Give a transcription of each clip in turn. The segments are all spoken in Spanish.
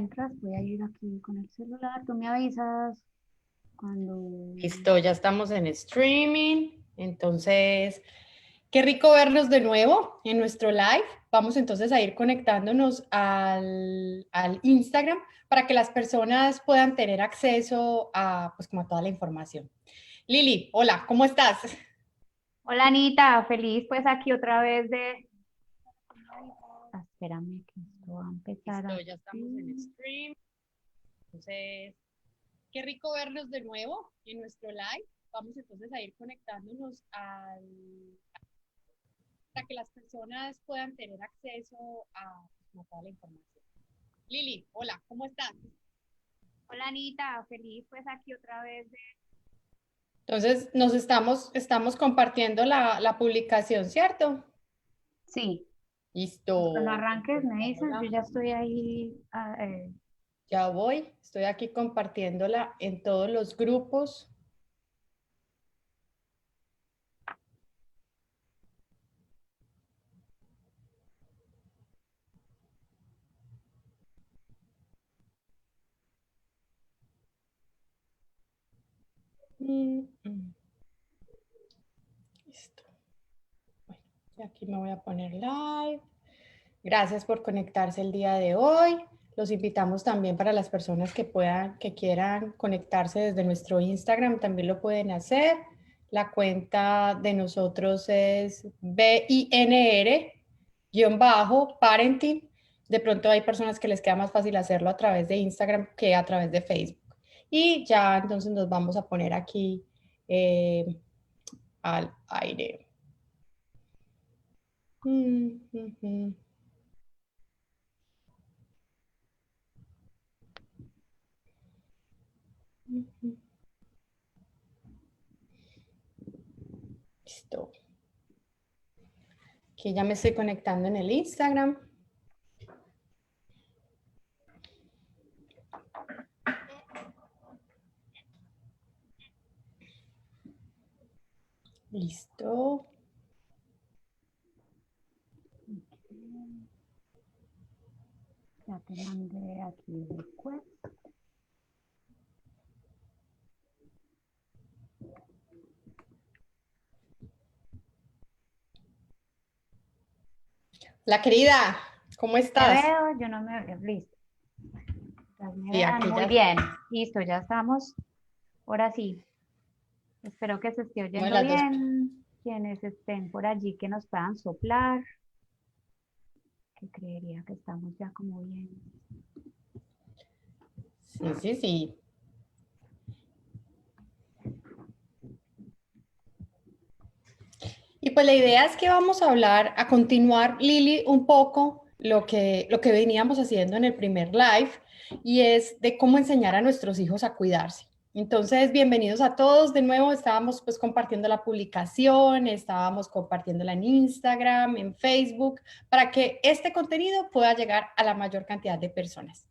mientras voy a ir aquí con el celular. Tú me avisas cuando... Listo, ya estamos en streaming. Entonces, qué rico vernos de nuevo en nuestro live. Vamos entonces a ir conectándonos al Instagram para que las personas puedan tener acceso a, pues, como a toda la información. Lili, hola, ¿cómo estás? Hola Anita, feliz pues aquí otra vez de... Espérame que esto va a empezar Listo, ya estamos en así. stream. Entonces, qué rico vernos de nuevo en nuestro live. Vamos entonces a ir conectándonos para que las personas puedan tener acceso a, pues, a toda la información. Lili, hola, ¿cómo estás? Hola Anita, feliz pues aquí otra vez de... Entonces, estamos compartiendo la publicación, ¿cierto? Sí, cuando Listo. arranques Entonces, me dices, yo hola, ya estoy ahí. ya voy. Estoy aquí compartiéndola en todos los grupos. Mm, mm. Listo. Bueno, y aquí me voy a poner live. Gracias por conectarse el día de hoy. Los invitamos también para las personas que puedan, que quieran conectarse desde nuestro Instagram, también lo pueden hacer. La cuenta de nosotros es BINR-parenting. De pronto hay personas que les queda más fácil hacerlo a través de Instagram que a través de Facebook. Y ya entonces nos vamos a poner aquí eh, al aire. Mm, mm, mm. Listo. Que ya me estoy conectando en el Instagram. Listo. Ya te mandé aquí el request. La querida, ¿cómo Te estás? veo, yo no me veo, listo. Ustedes me Sí, vean, aquí muy ya. bien, listo, ya estamos. Ahora sí, espero que se esté Una de oyendo las dos. bien. Quienes estén por allí que nos puedan soplar, que creería que estamos ya como bien. Sí, sí, sí. Y pues la idea es que vamos a hablar, a continuar, Lili, un poco lo que veníamos haciendo en el primer live, y es de cómo enseñar a nuestros hijos a cuidarse. Entonces, bienvenidos a todos. De nuevo, estábamos pues compartiendo la publicación, estábamos compartiéndola en Instagram, en Facebook, para que este contenido pueda llegar a la mayor cantidad de personas.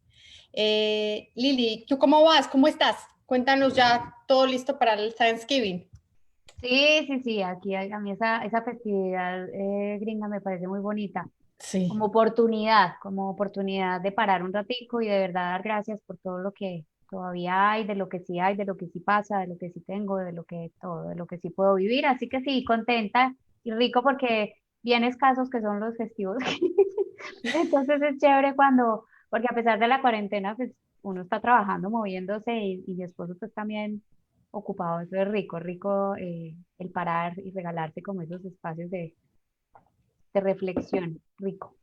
Lili, ¿tú cómo vas? ¿Cómo estás? Cuéntanos ya todo listo para el Thanksgiving. Sí, sí, sí, aquí a mí esa festividad gringa me parece muy bonita, Sí. como oportunidad de parar un ratico y de verdad dar gracias por todo lo que todavía hay, de lo que sí hay, de lo que sí pasa, de lo que sí tengo, de lo que todo, de lo que sí puedo vivir. Así que sí, contenta y rico porque bien escasos que son los festivos. Entonces es chévere porque a pesar de la cuarentena, pues uno está trabajando, moviéndose y mi esposo pues también ocupado. Eso es rico, rico el parar y regalarse como esos espacios de reflexión, rico.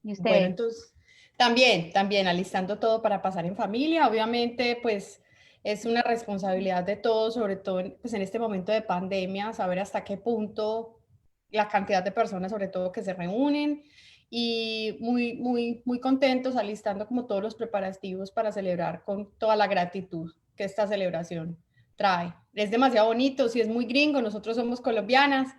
¿Y Bueno, ustedes? entonces también alistando todo para pasar en familia. Obviamente, pues es una responsabilidad de todos, sobre todo pues, en este momento de pandemia, saber hasta qué punto la cantidad de personas, sobre todo, que se reúnen, y muy contentos alistando como todos los preparativos para celebrar con toda la gratitud que esta celebración trae. Es demasiado bonito, si es muy gringo, nosotros somos colombianas,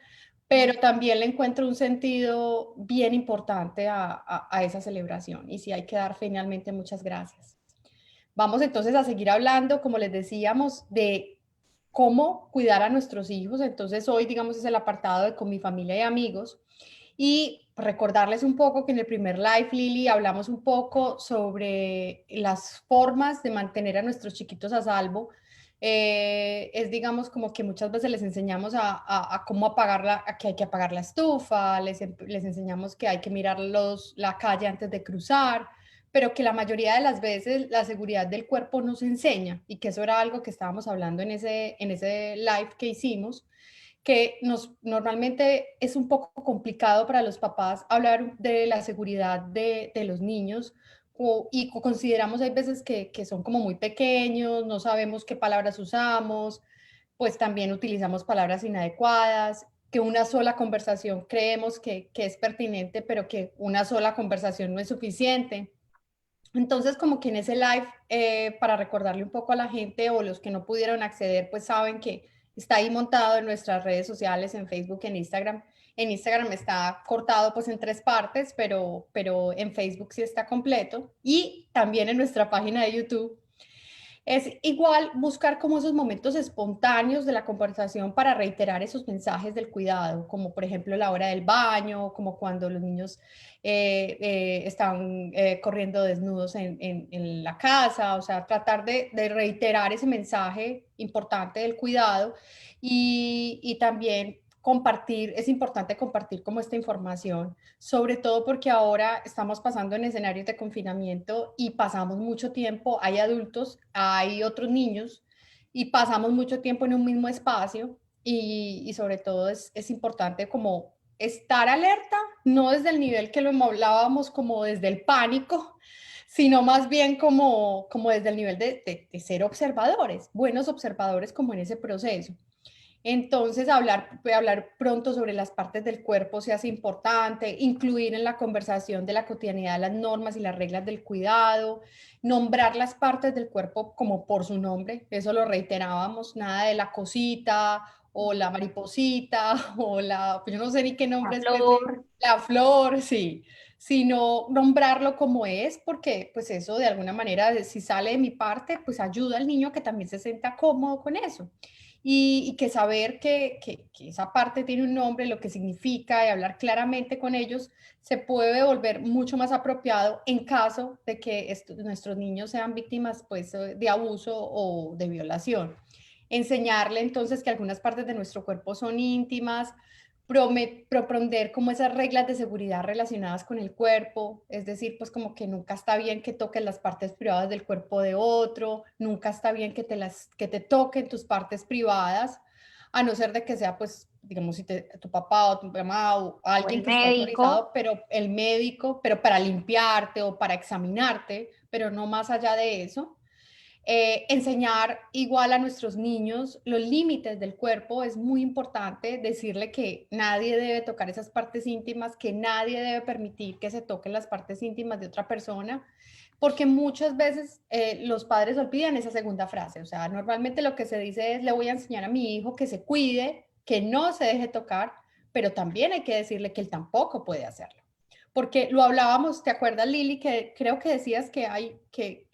pero también le encuentro un sentido bien importante a esa celebración, y sí hay que dar finalmente muchas gracias. Vamos entonces a seguir hablando, como les decíamos, de cómo cuidar a nuestros hijos. Entonces hoy, digamos, es el apartado de con mi familia y amigos, Y recordarles un poco que en el primer live, Lili, hablamos un poco sobre las formas de mantener a nuestros chiquitos a salvo. Es, digamos, como que muchas veces les enseñamos a cómo apagar a que hay que apagar la estufa, les enseñamos que hay que mirar la calle antes de cruzar, pero que la mayoría de las veces la seguridad del cuerpo no se enseña, y que eso era algo que estábamos hablando en ese live que hicimos, que normalmente es un poco complicado para los papás hablar de la seguridad de los niños, y consideramos hay veces que son como muy pequeños, no sabemos qué palabras usamos, pues también utilizamos palabras inadecuadas, que una sola conversación creemos que es pertinente, pero que una sola conversación no es suficiente. Entonces, como que en ese live, para recordarle un poco a la gente, o los que no pudieron acceder, pues saben que está ahí montado en nuestras redes sociales, en Facebook, en Instagram. En Instagram está cortado pues en 3 partes, pero en Facebook sí está completo. Y también en nuestra página de YouTube es igual buscar como esos momentos espontáneos de la conversación para reiterar esos mensajes del cuidado, como por ejemplo la hora del baño, como cuando los niños están corriendo desnudos en la casa, o sea, tratar de reiterar ese mensaje importante del cuidado, y también compartir, es importante compartir como esta información, sobre todo porque ahora estamos pasando en escenarios de confinamiento y pasamos mucho tiempo, hay adultos, hay otros niños, y pasamos mucho tiempo en un mismo espacio, y sobre todo es importante como estar alerta, no desde el nivel que lo hablábamos como desde el pánico, sino más bien como desde el nivel de ser observadores, buenos observadores como en ese proceso. Entonces, hablar pronto sobre las partes del cuerpo se hace importante, incluir en la conversación de la cotidianidad las normas y las reglas del cuidado, nombrar las partes del cuerpo como por su nombre, eso lo reiterábamos, nada de la cosita o la mariposita o pues yo no sé ni qué La nombre es, pues, de flor. la flor, sí, sino nombrarlo como es, porque pues eso de alguna manera, si sale de mi parte, pues ayuda al niño a que también se sienta cómodo con eso, y que saber que esa parte tiene un nombre, lo que significa, y hablar claramente con ellos se puede volver mucho más apropiado en caso de que nuestros niños sean víctimas pues de abuso o de violación. Enseñarle entonces que algunas partes de nuestro cuerpo son íntimas, proponer como esas reglas de seguridad relacionadas con el cuerpo, es decir, pues como que nunca está bien que toques las partes privadas del cuerpo de otro, nunca está bien que te toquen tus partes privadas, a no ser de que sea, pues, digamos, si tu papá o tu mamá o O alguien el que esté autorizado, médico. pero el médico, pero para limpiarte o para examinarte, pero no más allá de eso. Enseñar igual a nuestros niños los límites del cuerpo, es muy importante decirle que nadie debe tocar esas partes íntimas, que nadie debe permitir que se toquen las partes íntimas de otra persona, porque muchas veces los padres olvidan esa segunda frase, o sea, normalmente lo que se dice es: le voy a enseñar a mi hijo que se cuide, que no se deje tocar, pero también hay que decirle que él tampoco puede hacerlo. Porque lo hablábamos, ¿te acuerdas, Lili? Que creo que decías que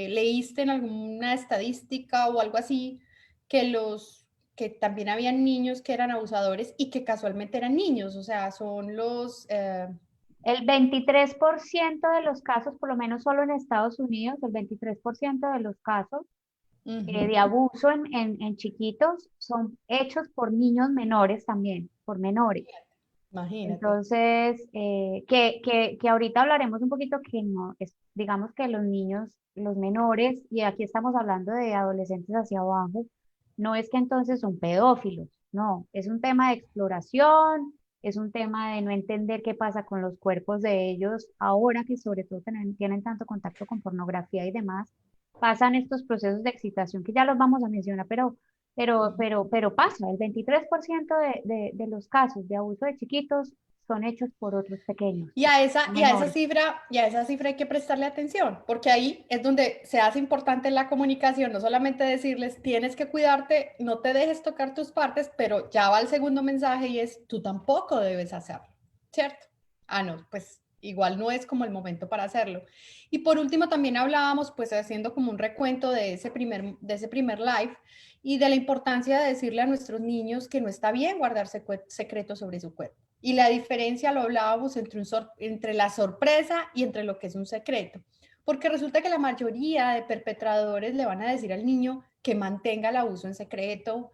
leíste en alguna estadística o algo así, que también habían niños que eran abusadores y que casualmente eran niños, o sea, son los... El 23% de los casos, por lo menos solo en Estados Unidos, el 23% de los casos de ujú, abuso en chiquitos son hechos por niños menores también, por menores. imagínate. Entonces, que ahorita hablaremos un poquito que no, es, digamos que los niños, los menores, y aquí estamos hablando de adolescentes hacia abajo, no es que entonces son pedófilos, no, es un tema de exploración, es un tema de no entender qué pasa con los cuerpos de ellos ahora que sobre todo tienen tanto contacto con pornografía y demás, pasan estos procesos de excitación que ya los vamos a mencionar, pero pasa, el 23% de los casos de abuso de chiquitos son hechos por otros pequeños, menores. Y a esa cifra hay que prestarle atención, porque ahí es donde se hace importante la comunicación, no solamente decirles: tienes que cuidarte, no te dejes tocar tus partes, pero ya va el segundo mensaje, y es: tú tampoco debes hacerlo, ¿cierto? Ah, no, pues igual no es como el momento para hacerlo. Y por último también hablábamos, pues haciendo como un recuento de ese primer live, y de la importancia de decirle a nuestros niños que no está bien guardar secretos sobre su cuerpo, Y la diferencia lo hablábamos entre la sorpresa y entre lo que es un secreto. Porque resulta que la mayoría de perpetradores le van a decir al niño que mantenga el abuso en secreto,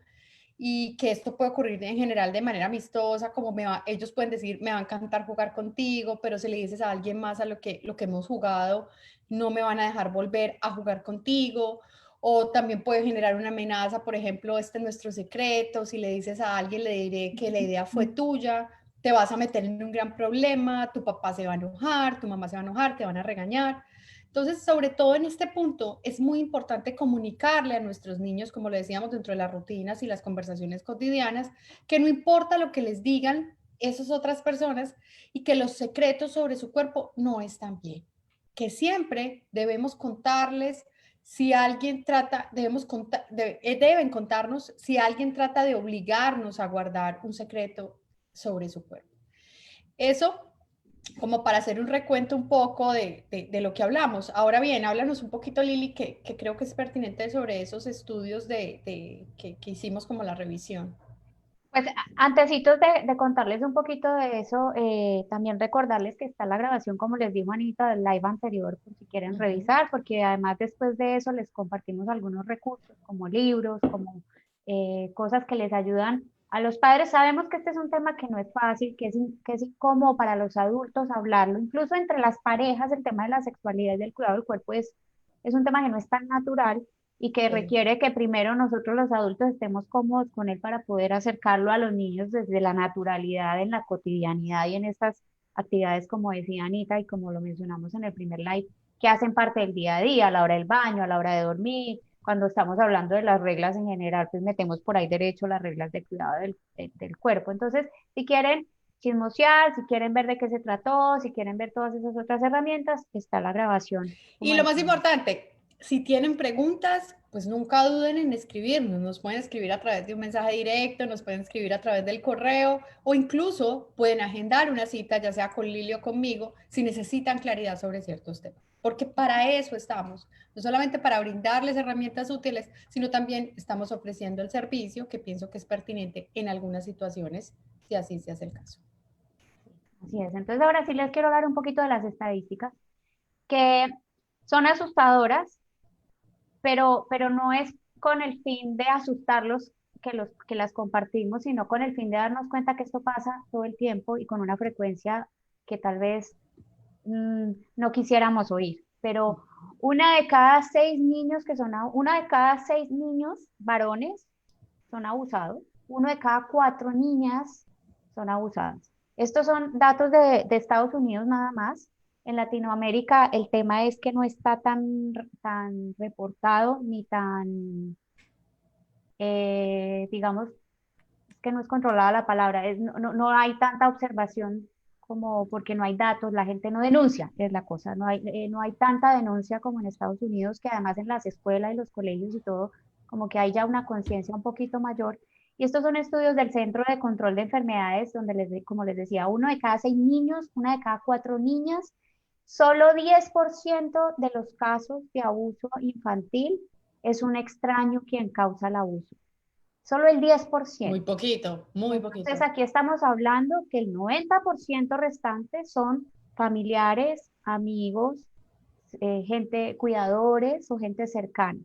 y que esto puede ocurrir en general de manera amistosa, como ellos pueden decir, me va a encantar jugar contigo, pero si le dices a alguien más a lo que hemos jugado, no me van a dejar volver a jugar contigo. O también puede generar una amenaza, por ejemplo, este es nuestro secreto, si le dices a alguien, le diré que la idea fue tuya, te vas a meter en un gran problema, tu papá se va a enojar, tu mamá se va a enojar, te van a regañar. Entonces, sobre todo en este punto, es muy importante comunicarle a nuestros niños, como le decíamos, dentro de las rutinas y las conversaciones cotidianas, que no importa lo que les digan esas otras personas y que los secretos sobre su cuerpo no están bien. Que siempre debemos contarles si alguien trata, deben contarnos si alguien trata de obligarnos a guardar un secreto sobre su cuerpo. Eso como para hacer un recuento un poco de lo que hablamos. Ahora bien, háblanos un poquito, Lili, que creo que es pertinente sobre esos estudios que hicimos como la revisión. Pues antecitos de contarles un poquito de eso, también recordarles que está la grabación, como les dijo Anita, del live anterior, por si quieren Uh -huh. revisar, porque además después de eso les compartimos algunos recursos, como libros, como cosas que les ayudan a los padres. Sabemos que este es un tema que no es fácil, que es incómodo para los adultos hablarlo, incluso entre las parejas, el tema de la sexualidad y del cuidado del cuerpo es un tema que no es tan natural y que Sí. requiere que primero nosotros los adultos estemos cómodos con él para poder acercarlo a los niños desde la naturalidad, en la cotidianidad y en estas actividades, como decía Anita y como lo mencionamos en el primer live, que hacen parte del día a día, a la hora del baño, a la hora de dormir. Cuando estamos hablando de las reglas en general, pues metemos por ahí derecho las reglas de cuidado del cuerpo. Entonces, si quieren chismosear, si quieren ver de qué se trató, si quieren ver todas esas otras herramientas, está la grabación, como Y lo más decía. importante, si tienen preguntas, pues nunca duden en escribirnos. Nos pueden escribir a través de un mensaje directo, nos pueden escribir a través del correo o incluso pueden agendar una cita, ya sea con Lili o conmigo, si necesitan claridad sobre ciertos temas. Porque para eso estamos, no solamente para brindarles herramientas útiles, sino también estamos ofreciendo el servicio que pienso que es pertinente en algunas situaciones, si así se hace el caso. Así es. Entonces ahora sí les quiero hablar un poquito de las estadísticas, que son asustadoras, pero no es con el fin de asustarlos que las compartimos, sino con el fin de darnos cuenta que esto pasa todo el tiempo y con una frecuencia que tal vez no quisiéramos oír. Pero una de cada 6 niños varones son abusados, uno de cada 4 niñas son abusadas. Estos son datos de Estados Unidos nada más. En Latinoamérica el tema es que no está tan reportado ni tan, digamos, es que no es controlada la palabra, no hay tanta observación como porque no hay datos, la gente no denuncia, es la cosa, no hay tanta denuncia como en Estados Unidos, que además en las escuelas y los colegios y todo, como que hay ya una conciencia un poquito mayor. Y estos son estudios del Centro de Control de Enfermedades, donde como les decía, uno de cada 6 niños, una de cada 4 niñas, solo 10% de los casos de abuso infantil es un extraño quien causa el abuso. Solo el 10%. Muy poquito, muy Entonces, poquito. aquí estamos hablando que el 90% restante son familiares, amigos, gente, cuidadores o gente cercana.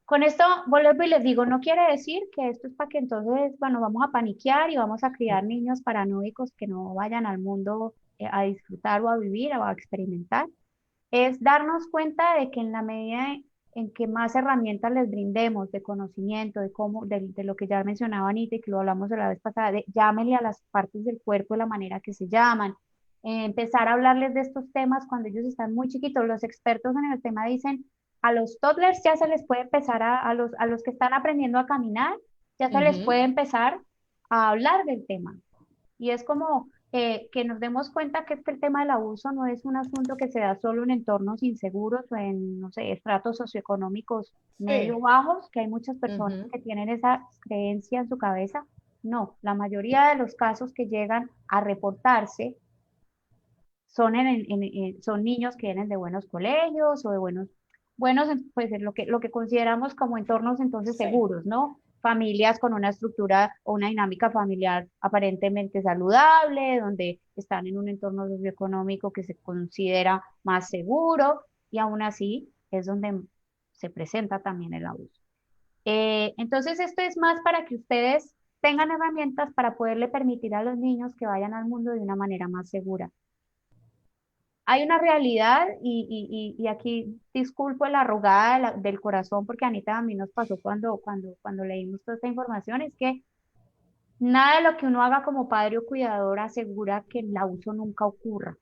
Con esto vuelvo y les digo, no quiere decir que esto es para que entonces, bueno, vamos a paniquear y vamos a criar niños paranoicos que no vayan al mundo a disfrutar o a vivir o a experimentar. Es darnos cuenta de que en la medida en que más herramientas les brindemos de conocimiento, de cómo, de lo que ya mencionaba Anita y que lo hablamos de la vez pasada, de llámenle a las partes del cuerpo de la manera que se llaman, empezar a hablarles de estos temas cuando ellos están muy chiquitos. Los expertos en el tema dicen, a los toddlers ya se les puede empezar a los que están aprendiendo a caminar, ya Uh se les -huh. puede empezar a hablar del tema. Y es como que nos demos cuenta que es que el tema del abuso no es un asunto que se da solo en entornos inseguros o en, no sé, estratos socioeconómicos medio Sí. bajos, que hay muchas Uh personas -huh. que tienen esa creencia en su cabeza. No, la mayoría de los casos que llegan a reportarse son, son niños que vienen de buenos colegios o de buenos, pues lo que consideramos como entornos entonces Sí. seguros, ¿no? familias con una estructura o una dinámica familiar aparentemente saludable, donde están en un entorno socioeconómico que se considera más seguro y aún así es donde se presenta también el abuso. Entonces, esto es más para que ustedes tengan herramientas para poderle permitir a los niños que vayan al mundo de una manera más segura. Hay una realidad y aquí disculpo la arrugada del corazón porque Anita a mí nos pasó cuando leímos toda esta información, es que nada de lo que uno haga como padre o cuidador asegura que el abuso nunca ocurra,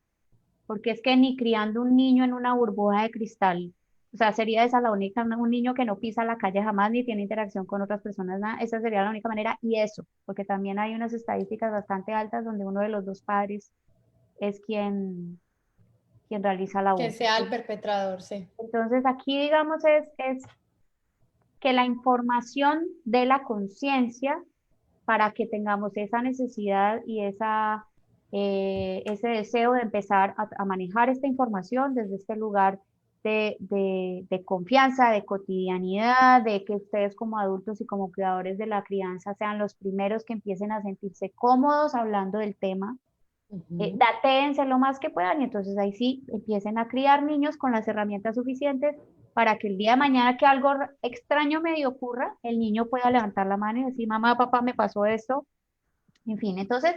porque es que ni criando un niño en una burbuja de cristal, o sea, sería esa la única, un niño que no pisa la calle jamás ni tiene interacción con otras personas, nada, esa sería la única manera, y eso, porque también hay unas estadísticas bastante altas donde uno de los dos padres es quien realiza el Que abuso. sea el perpetrador, sí. Entonces, aquí, digamos, es que la información de la conciencia para que tengamos esa necesidad y ese deseo de empezar a manejar esta información desde este lugar de confianza, de cotidianidad, de que ustedes como adultos y como cuidadores de la crianza sean los primeros que empiecen a sentirse cómodos hablando del tema. Datéense lo más que puedan y entonces ahí sí empiecen a criar niños con las herramientas suficientes para que el día de mañana que algo extraño medio ocurra, el niño pueda levantar la mano y decir, mamá, papá, me pasó esto. En fin, entonces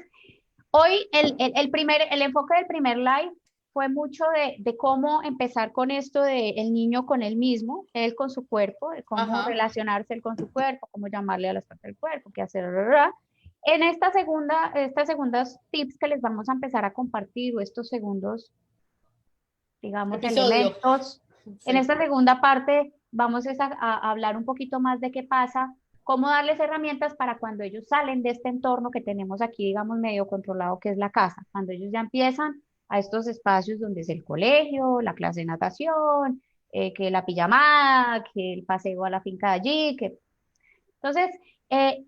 hoy el enfoque del primer live fue mucho de cómo empezar con esto de el niño con él mismo, él con su cuerpo, de cómo Ajá. relacionarse él con su cuerpo, cómo llamarle a las partes del cuerpo, qué hacer. En estas segundas tips que les vamos a empezar a compartir, o estos segundos, digamos, Episodio. elementos, en Sí. esta segunda parte vamos a hablar un poquito más de qué pasa, cómo darles herramientas para cuando ellos salen de este entorno que tenemos aquí, digamos, medio controlado, que es la casa, cuando ellos ya empiezan a estos espacios donde es el colegio, la clase de natación, que la pijamada, que el paseo a la finca de allí, que... Entonces, eh,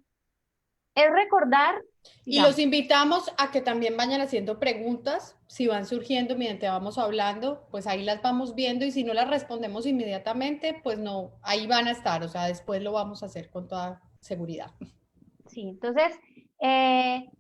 es recordar, Y los digamos, invitamos a que también vayan haciendo preguntas, si van surgiendo mientras vamos hablando, pues ahí las vamos viendo y si no las respondemos inmediatamente, pues no, ahí van a estar, o sea, después lo vamos a hacer con toda seguridad. sí, entonces, eh,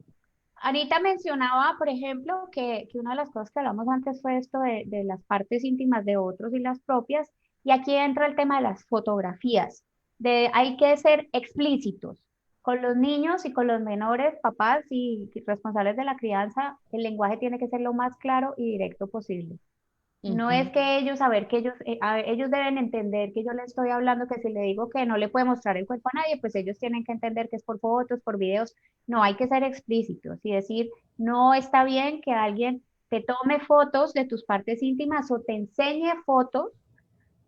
Anita mencionaba, por ejemplo, que una de las cosas que hablamos antes fue esto de las partes íntimas de otros y las propias, y aquí entra el tema de las fotografías, de hay que ser explícitos. Con los niños y con los menores, papás y responsables de la crianza, el lenguaje tiene que ser lo más claro y directo posible. No es Ujú. que ellos, saber que ellos, ellos deben entender que yo le estoy hablando, que si le digo que no le puede mostrar el cuerpo a nadie, pues ellos tienen que entender que es por fotos, por videos. No, hay que ser explícitos y decir, no está bien que alguien te tome fotos de tus partes íntimas o te enseñe fotos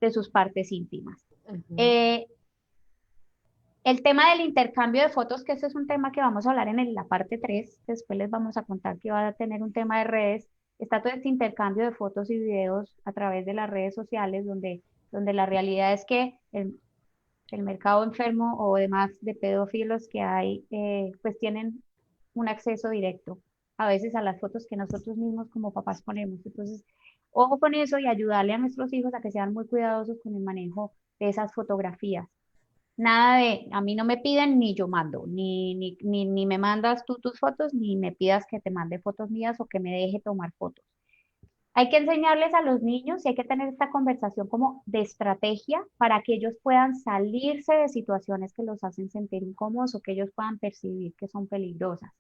de sus partes íntimas. Ujú. Eh, el tema del intercambio de fotos, que ese es un tema que vamos a hablar en la parte 3. Después les vamos a contar que va a tener un tema de redes, está todo este intercambio de fotos y videos a través de las redes sociales, donde la realidad es que el mercado enfermo o demás de pedófilos que hay, pues tienen un acceso directo a veces a las fotos que nosotros mismos como papás ponemos. Entonces, ojo con eso y ayudarle a nuestros hijos a que sean muy cuidadosos con el manejo de esas fotografías. Nada de, a mí no me piden ni yo mando, ni me mandas tú tus fotos, ni me pidas que te mande fotos mías o que me deje tomar fotos. Hay que enseñarles a los niños y hay que tener esta conversación como de estrategia para que ellos puedan salirse de situaciones que los hacen sentir incómodos o que ellos puedan percibir que son peligrosas.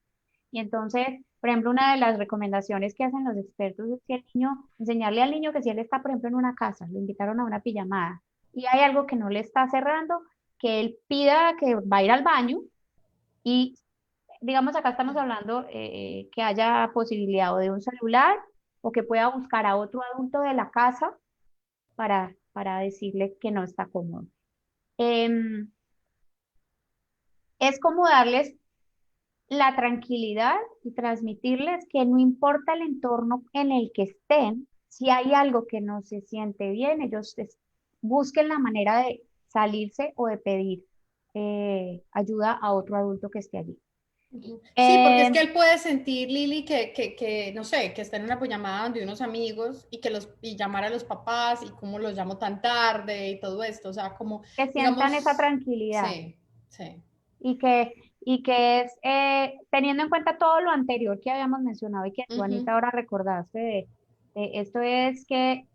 Y entonces, por ejemplo, una de las recomendaciones que hacen los expertos es que el niño, enseñarle al niño que si él está, por ejemplo, en una casa, lo invitaron a una pijamada y hay algo que no le está cerrando, que él pida que va a ir al baño y, digamos, acá estamos hablando que haya posibilidad o de un celular o que pueda buscar a otro adulto de la casa para decirle que no está cómodo. Em, es como darles la tranquilidad y transmitirles que no importa el entorno en el que estén, si hay algo que no se siente bien, ellos busquen la manera de salirse o de pedir ayuda a otro adulto que esté allí. Sí, porque es Eh, que él puede sentir, Lili, no sé, que está en una pijamada donde unos amigos y llamar a los papás y cómo los llamo tan tarde y todo esto, o sea, como, que sientan esa digamos, tranquilidad. sí, sí. y que es, teniendo en cuenta todo lo anterior que habíamos mencionado y que tú, Anita, Ujú, ahora recordaste de esto es que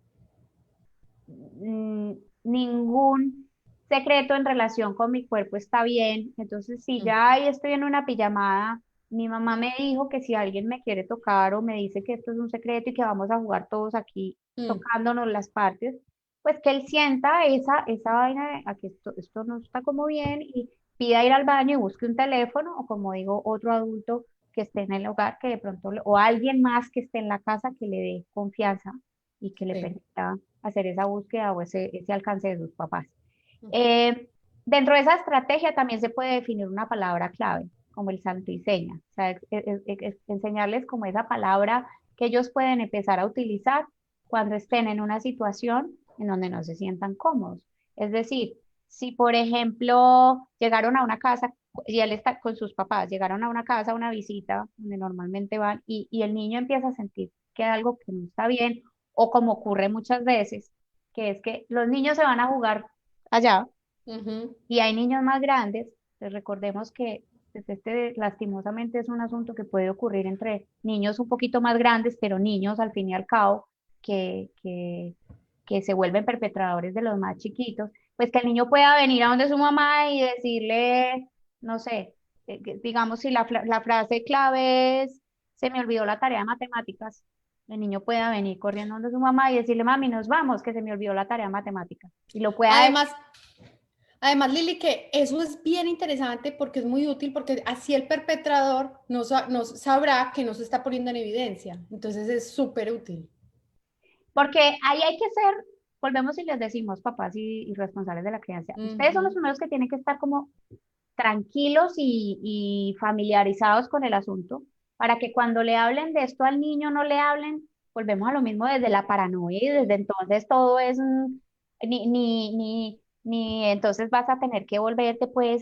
ningún secreto en relación con mi cuerpo está bien. Entonces, si ujú, ya ahí estoy en una pijamada, mi mamá me dijo que si alguien me quiere tocar o me dice que esto es un secreto y que vamos a jugar todos aquí mm, tocándonos las partes, pues que él sienta esa vaina de aquí esto no está como bien y pida ir al baño y busque un teléfono o como digo, otro adulto que esté en el hogar, que de pronto, o alguien más que esté en la casa que le dé confianza y que le sí, permita hacer esa búsqueda o ese alcance de sus papás. ujú, Eh, Dentro de esa estrategia también se puede definir una palabra clave, como el santo y seña, o sea, enseñarles como esa palabra que ellos pueden empezar a utilizar cuando estén en una situación en donde no se sientan cómodos. Es decir, si por ejemplo llegaron a una casa y él está con sus papás, llegaron a una casa, a una visita, donde normalmente van, y el niño empieza a sentir que hay algo que no está bien, o como ocurre muchas veces, que es que los niños se van a jugar allá ujú. y hay niños más grandes, pues recordemos que pues, este lastimosamente es un asunto que puede ocurrir entre niños un poquito más grandes, pero niños al fin y al cabo que, que, que se vuelven perpetradores de los más chiquitos, pues que el niño pueda venir a donde su mamá y decirle, no sé, digamos si la frase clave es, se me olvidó la tarea de matemáticas, el niño pueda venir corriendo donde su mamá y decirle, mami, nos vamos, que se me olvidó la tarea de matemáticas. Y lo pueda decir. Además, además, Lili, que eso es bien interesante porque es muy útil, porque así el perpetrador no sabrá que no se está poniendo en evidencia. Entonces es súper útil. Porque ahí hay que ser, volvemos y les decimos, papás y responsables de la crianza, ustedes son los Ujú, primeros que tienen que estar como tranquilos y familiarizados con el asunto, para que cuando le hablen de esto al niño no le hablen, volvemos a lo mismo desde la paranoia y desde entonces todo es, ni entonces vas a tener que volverte pues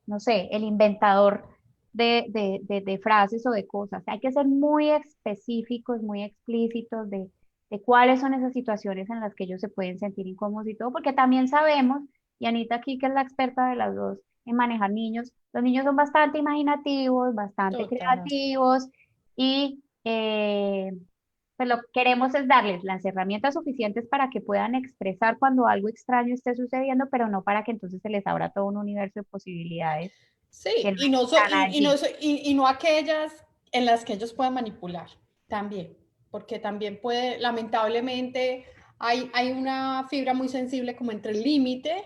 no sé, el inventador de frases o de cosas. Hay que ser muy específicos, muy explícitos de cuáles son esas situaciones en las que ellos se pueden sentir incómodos y todo, porque también sabemos, y Anita aquí, que es la experta de las dos en manejar niños, los niños son bastante imaginativos, bastante total. creativos y pues lo que queremos es darles las herramientas suficientes para que puedan expresar cuando algo extraño esté sucediendo, pero no para que entonces se les abra todo un universo de posibilidades que Sí, no están allí. y no aquellas en las que ellos puedan manipular también, porque también puede, lamentablemente, hay una fibra muy sensible como entre el límite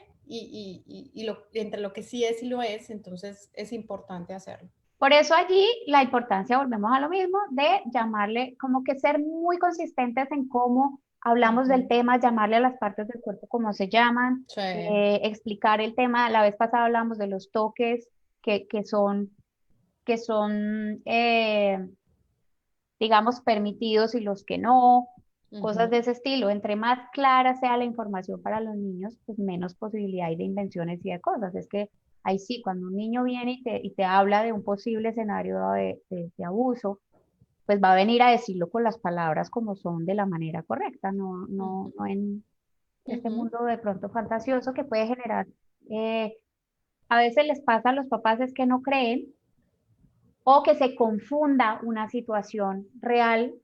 entre lo que sí es y lo es, entonces es importante hacerlo. Por eso allí la importancia, volvemos a lo mismo, de llamarle, como que ser muy consistentes en cómo hablamos del Ujú, tema, llamarle a las partes del cuerpo como se llaman, sí, explicar el tema. La vez pasada hablamos de los toques que, que son digamos, permitidos y los que no, cosas de ujú, ese estilo. Entre más clara sea la información para los niños, pues menos posibilidad hay de invenciones y de cosas. Es que ahí sí, cuando un niño viene y te habla de un posible escenario de abuso, pues va a venir a decirlo con las palabras como son de la manera correcta, ujú, no en este ujú. mundo de pronto fantasioso que puede generar, eh, a veces les pasa a los papás es que no creen o que se confunda una situación real,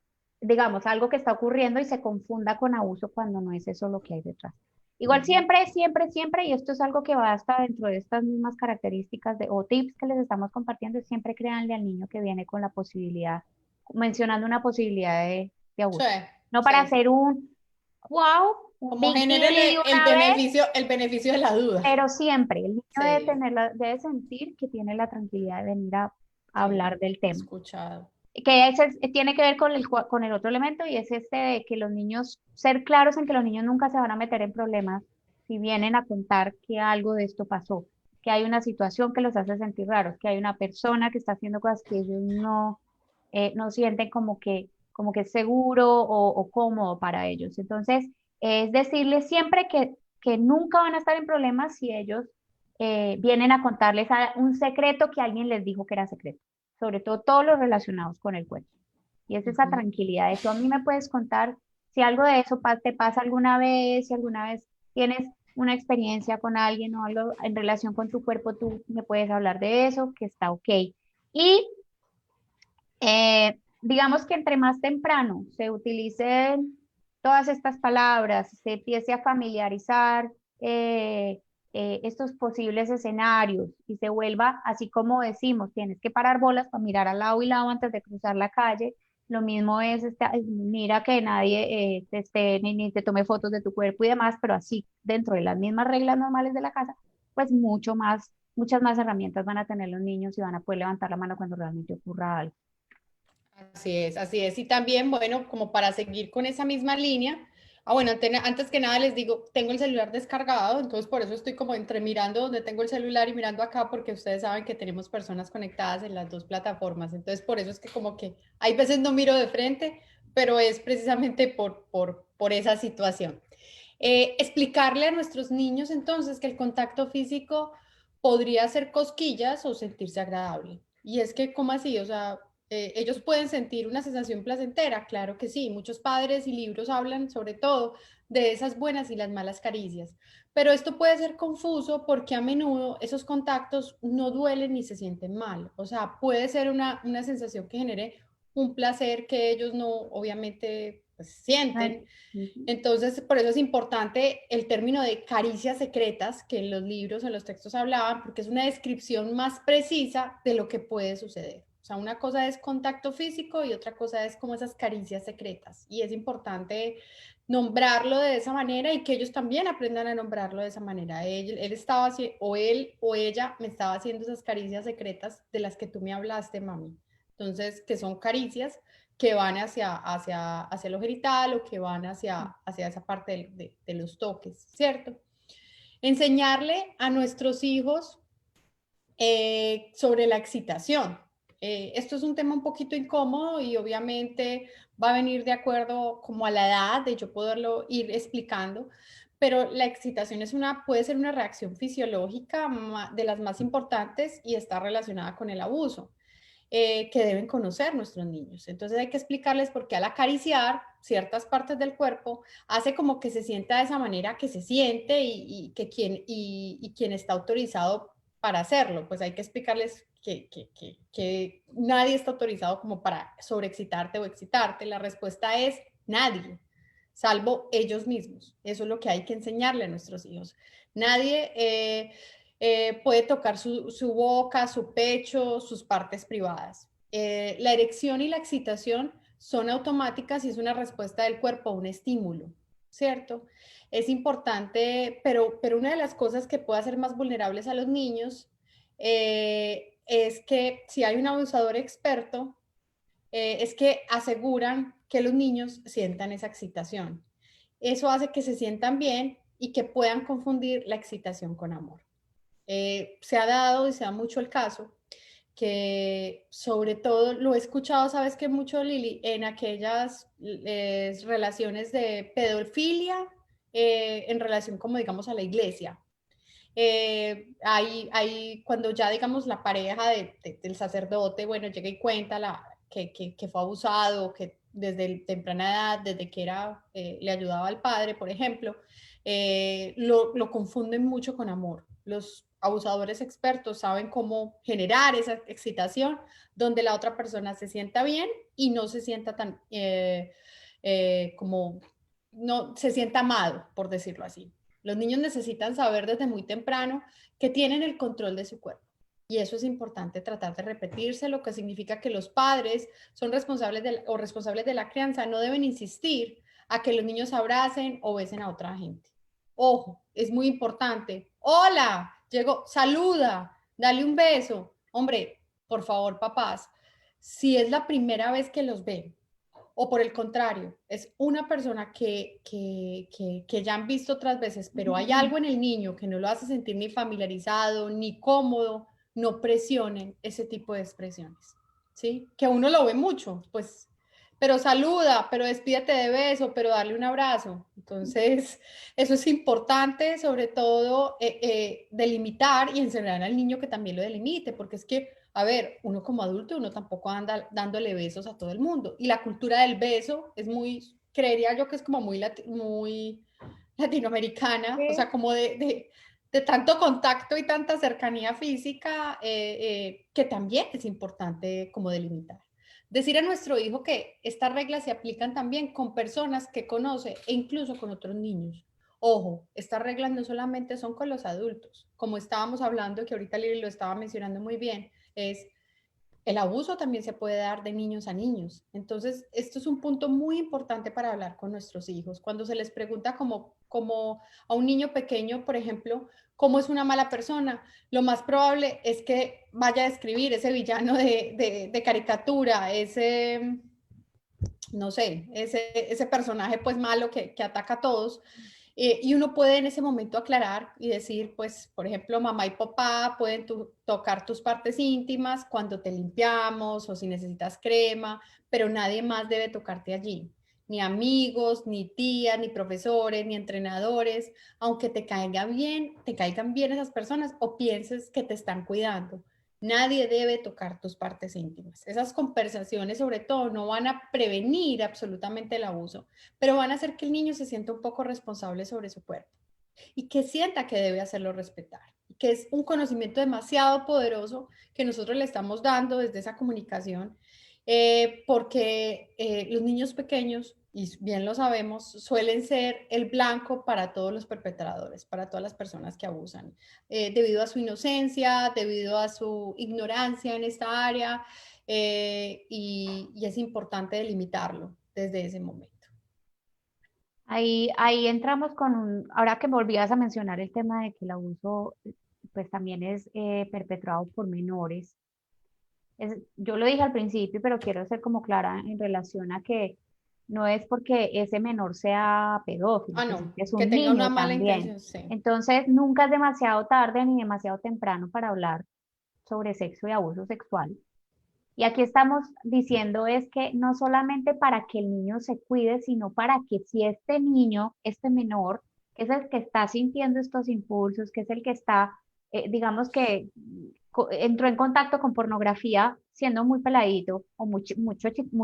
digamos, algo que está ocurriendo y se confunda con abuso cuando no es eso lo que hay detrás. Igual Ujú. siempre, y esto es algo que va hasta dentro de estas mismas características o tips que les estamos compartiendo, siempre créanle al niño que viene con la posibilidad, mencionando una posibilidad de Sí, abuso. No para sí, sí. hacer un wow, un Como big deal y genere una vez, el beneficio de la duda. pero siempre el niño debe Sí, tener debe sentir que tiene la tranquilidad de venir a sí, hablar del tema escuchado. que tiene que ver con con el otro elemento y es este de que los niños, ser claros en que los niños nunca se van a meter en problemas si vienen a contar que algo de esto pasó, que hay una situación que los hace sentir raros, que hay una persona que está haciendo cosas que ellos no sienten como que es seguro o cómodo para ellos. Entonces, es decirles siempre que nunca van a estar en problemas si ellos vienen a contarles un secreto que alguien les dijo que era secreto, sobre todo los relacionados con el cuento. Y es esa Ujú, tranquilidad de tú a mí me puedes contar si algo de eso te pasa alguna vez, si alguna vez tienes una experiencia con alguien o algo en relación con tu cuerpo, tú me puedes hablar de eso, que está ok. Y digamos que entre más temprano se utilicen todas estas palabras, se empiece a familiarizar eh, estos posibles escenarios y se vuelva, así como decimos, tienes que parar bolas para mirar al lado y lado antes de cruzar la calle. Lo mismo es, mira que nadie te esté ni te tome fotos de tu cuerpo y demás, pero así dentro de las mismas reglas normales de la casa, pues muchas más herramientas van a tener los niños y van a poder levantar la mano cuando realmente ocurra algo. Así es, así es. Y también, bueno, como para seguir con esa misma línea, bueno, antes que nada les digo, tengo el celular descargado, entonces por eso estoy como entre mirando donde tengo el celular y mirando acá, porque ustedes saben que tenemos personas conectadas en las dos plataformas, entonces por eso es que como que hay veces no miro de frente, pero es precisamente por esa situación. Explicarle a nuestros niños entonces que el contacto físico podría hacer cosquillas o sentirse agradable. Y es que, ¿cómo así? O sea, ellos pueden sentir una sensación placentera, claro que sí. Muchos padres y libros hablan sobre todo de esas buenas y las malas caricias. Pero esto puede ser confuso porque a menudo esos contactos no duelen ni se sienten mal. O sea, puede ser una sensación que genere un placer que ellos no, obviamente, pues, Ay, sienten. ujú. Entonces, por eso es importante el término de caricias secretas que en los libros, en los textos hablaban, porque es una descripción más precisa de lo que puede suceder. O sea, una cosa es contacto físico y otra cosa es como esas caricias secretas. Y es importante nombrarlo de esa manera y que ellos también aprendan a nombrarlo de esa manera. Él estaba, o él o ella me estaba haciendo esas caricias secretas de las que tú me hablaste, mami. Entonces, que son caricias que van hacia lo genital o que van hacia esa parte de los toques, ¿cierto? Enseñarle a nuestros hijos sobre la excitación. Esto es un tema un poquito incómodo y obviamente va a venir de acuerdo como a la edad de yo poderlo ir explicando, pero la excitación puede ser una reacción fisiológica de las más importantes y está relacionada con el abuso que deben conocer nuestros niños. Entonces hay que explicarles por qué al acariciar ciertas partes del cuerpo hace como que se sienta de esa manera que se siente y quien está autorizado para hacerlo. Pues hay que explicarles que nadie está autorizado como para sobreexcitarte o excitarte. La respuesta es nadie, salvo ellos mismos. Eso es lo que hay que enseñarle a nuestros hijos. Nadie puede tocar su boca, su pecho, sus partes privadas. La erección y la excitación son automáticas y es una respuesta del cuerpo a un estímulo, ¿cierto? Es importante, pero una de las cosas que puede hacer más vulnerables a los niños es que si hay un abusador experto, es que aseguran que los niños sientan esa excitación. Eso hace que se sientan bien y que puedan confundir la excitación con amor. Se ha dado y se da mucho el caso que sobre todo lo he escuchado, sabes que mucho, Lili, en aquellas relaciones de pedofilia en relación como digamos a la iglesia. Cuando ya digamos la pareja del sacerdote, bueno, llega y cuenta que fue abusado, que desde temprana edad, desde que le ayudaba al padre, por ejemplo, lo confunden mucho con amor. Los abusadores expertos saben cómo generar esa excitación donde la otra persona se sienta bien y no se sienta tan como, no se sienta amado, por decirlo así. Los niños necesitan saber desde muy temprano que tienen el control de su cuerpo. Y eso es importante tratar de repetirse, lo que significa que los padres son responsables de la crianza, no deben insistir a que los niños abracen o besen a otra gente. Ojo, es muy importante. Hola, llegó, saluda, dale un beso. Hombre, por favor, papás, si es la primera vez que los ven, o por el contrario, es una persona que ya han visto otras veces, pero hay algo en el niño que no lo hace sentir ni familiarizado, ni cómodo, no presionen ese tipo de expresiones, ¿sí? Que uno lo ve mucho, pues, pero saluda, pero despídete de beso, pero darle un abrazo. Entonces, eso es importante, sobre todo, delimitar y enseñar al niño que también lo delimite, porque es que a ver, uno como adulto, uno tampoco anda dándole besos a todo el mundo. Y la cultura del beso es muy, creería yo que es como muy, latinoamericana, o Sí. sea, como de tanto contacto y tanta cercanía física, que también es importante como delimitar. Decir a nuestro hijo que estas reglas se aplican también con personas que conoce e incluso con otros niños. Ojo, estas reglas no solamente son con los adultos, como estábamos hablando, que ahorita Lili lo estaba mencionando muy bien, es el abuso también se puede dar de niños a niños. Entonces, esto es un punto muy importante para hablar con nuestros hijos. Cuando se les pregunta como a un niño pequeño, por ejemplo, cómo es una mala persona, lo más probable es que vaya a describir ese villano de caricatura, ese, no sé, ese personaje pues malo que ataca a todos. Y uno puede en ese momento aclarar y decir, pues, por ejemplo, mamá y papá pueden tocar tus partes íntimas cuando te limpiamos o si necesitas crema, pero nadie más debe tocarte allí. Ni amigos, ni tías, ni profesores, ni entrenadores, aunque te caigan bien esas personas o pienses que te están cuidando. Nadie debe tocar tus partes íntimas. Esas conversaciones, sobre todo, no van a prevenir absolutamente el abuso, pero van a hacer que el niño se sienta un poco responsable sobre su cuerpo y que sienta que debe hacerlo respetar, que es un conocimiento demasiado poderoso que nosotros le estamos dando desde esa comunicación, porque los niños pequeños, y bien lo sabemos, suelen ser el blanco para todos los perpetradores, para todas las personas que abusan, debido a su inocencia, debido a su ignorancia en esta área, y es importante delimitarlo desde ese momento. Ahí entramos ahora que volvías a mencionar el tema de que el abuso pues también es perpetrado por menores. Yo lo dije al principio, pero quiero ser como clara en relación a que no es porque ese menor sea pedófilo, Ah, pues es no, que es que un tenga una niño mala también. intención, sí. Entonces, nunca es demasiado tarde ni demasiado temprano para hablar sobre sexo y abuso sexual. Y aquí estamos diciendo es que no solamente para que el niño se cuide, sino para que si este niño, este menor, que es el que está sintiendo estos impulsos, que es el que está, digamos que entró en contacto con pornografía siendo muy peladito o muy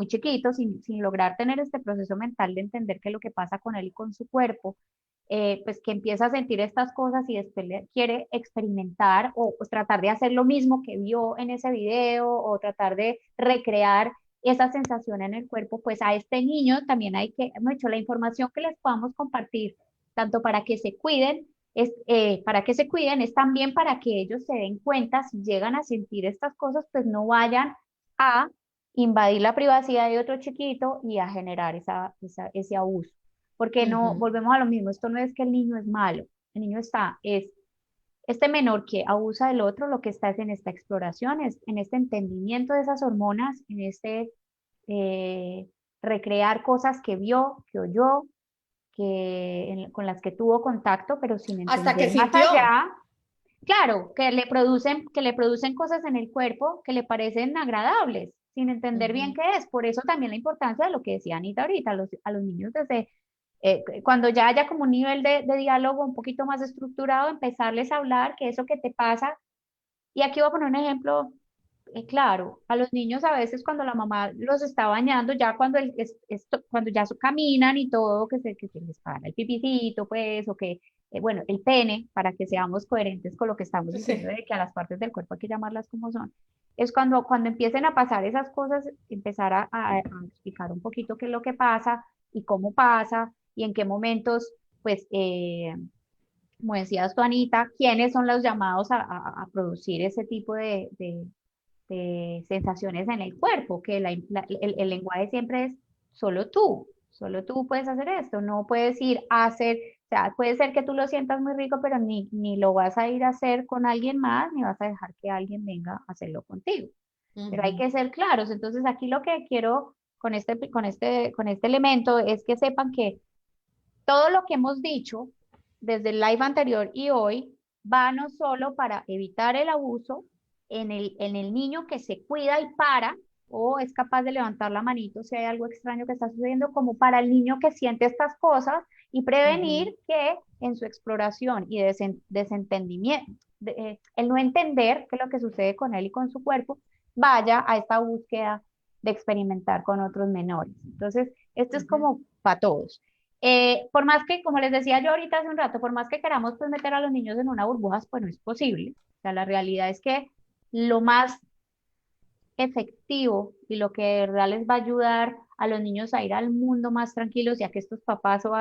chiquito, sin lograr tener este proceso mental de entender qué es lo que pasa con él y con su cuerpo, pues que empieza a sentir estas cosas y después quiere experimentar o pues, tratar de hacer lo mismo que vio en ese video o tratar de recrear esa sensación en el cuerpo, pues a este niño también hay que, hemos hecho la información que les podamos compartir, tanto para que se cuiden, para que se cuiden, es también para que ellos se den cuenta si llegan a sentir estas cosas, pues no vayan a invadir la privacidad de otro chiquito y a generar ese abuso. Porque no, Ujú. volvemos a lo mismo, esto no es que el niño es malo, el niño es este menor que abusa del otro, lo que está es en esta exploración, es en este entendimiento de esas hormonas, en este eh, recrear cosas que vio, que oyó, con las que tuvo contacto, pero sin Hasta que entender más sintió. allá. Claro, que le producen cosas en el cuerpo que le parecen agradables, sin entender bien Ujú. qué es. Por eso también la importancia de lo que decía Anita ahorita, a los niños desde cuando ya haya como un nivel de diálogo un poquito más estructurado, empezarles a hablar que eso que te pasa. Y aquí voy a poner un ejemplo claro, a los niños a veces cuando la mamá los está bañando, ya cuando, cuando ya caminan y todo, que se les para el pipicito, pues, o que, bueno, el pene, para que seamos coherentes con lo que estamos diciendo Sí. de que a las partes del cuerpo hay que llamarlas como son, es cuando empiecen a pasar esas cosas, empezar a explicar un poquito qué es lo que pasa y cómo pasa y en qué momentos, pues, como decías tú, Anita, quiénes son los llamados a producir ese tipo de sensaciones en el cuerpo, que el lenguaje siempre es solo tú puedes hacer esto, no puedes ir a hacer, o sea, puede ser que tú lo sientas muy rico, pero ni lo vas a ir a hacer con alguien más, ni vas a dejar que alguien venga a hacerlo contigo. Pero hay Ujú. que ser claros. Entonces, aquí lo que quiero con este elemento es que sepan que todo lo que hemos dicho desde el live anterior y hoy va no solo para evitar el abuso en el niño que se cuida y para, o es capaz de levantar la manito si hay algo extraño que está sucediendo, como para el niño que siente estas cosas y Ujú. prevenir que en su exploración y desentendimiento, el no entender qué es lo que sucede con él y con su cuerpo, vaya a esta búsqueda de experimentar con otros menores. Entonces, esto es Ujú. como para todos. Por más que, como les decía yo ahorita hace un rato, por más que queramos pues meter a los niños en una burbuja, pues no es posible. O sea, la realidad es que lo más efectivo y lo que de verdad les va a ayudar a los niños a ir al mundo más tranquilos, ya que estos papás o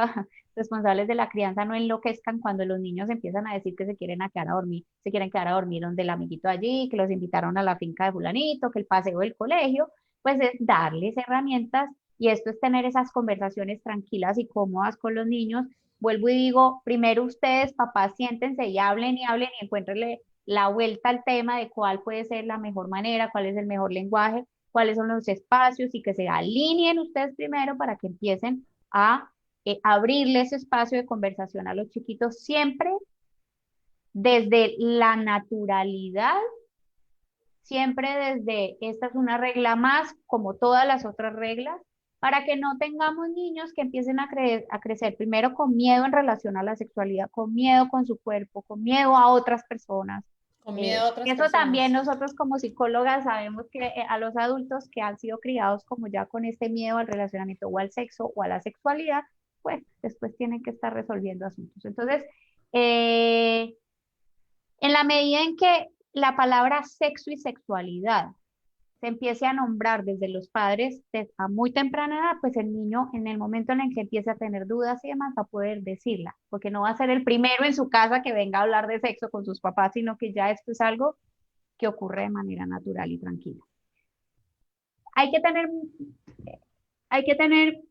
responsables de la crianza no enloquezcan cuando los niños empiezan a decir que se quieren a quedar a dormir, se quieren quedar a dormir donde el amiguito allí, que los invitaron a la finca de fulanito, que el paseo del colegio, pues es darles herramientas y esto es tener esas conversaciones tranquilas y cómodas con los niños. Vuelvo y digo, primero ustedes, papás, siéntense y hablen y encuéntrenle la vuelta al tema de cuál puede ser la mejor manera, cuál es el mejor lenguaje, cuáles son los espacios y que se alineen ustedes primero para que empiecen a abrirle ese espacio de conversación a los chiquitos siempre desde la naturalidad, siempre desde esta es una regla más como todas las otras reglas, para que no tengamos niños que empiecen a crecer primero con miedo en relación a la sexualidad, con miedo con su cuerpo, con miedo a otras personas. Con miedo a Y otras eso también personas. nosotros como psicólogas sabemos que a los adultos que han sido criados como ya con este miedo al relacionamiento o al sexo o a la sexualidad, pues después tienen que estar resolviendo asuntos. Entonces, eh, en la medida en que la palabra sexo y sexualidad se empiece a nombrar desde los padres a muy temprana edad, pues el niño en el momento en el que empiece a tener dudas y demás va a poder decirla, porque no va a ser el primero en su casa que venga a hablar de sexo con sus papás, sino que ya esto es algo que ocurre de manera natural y tranquila. Hay que tener, hay que tener,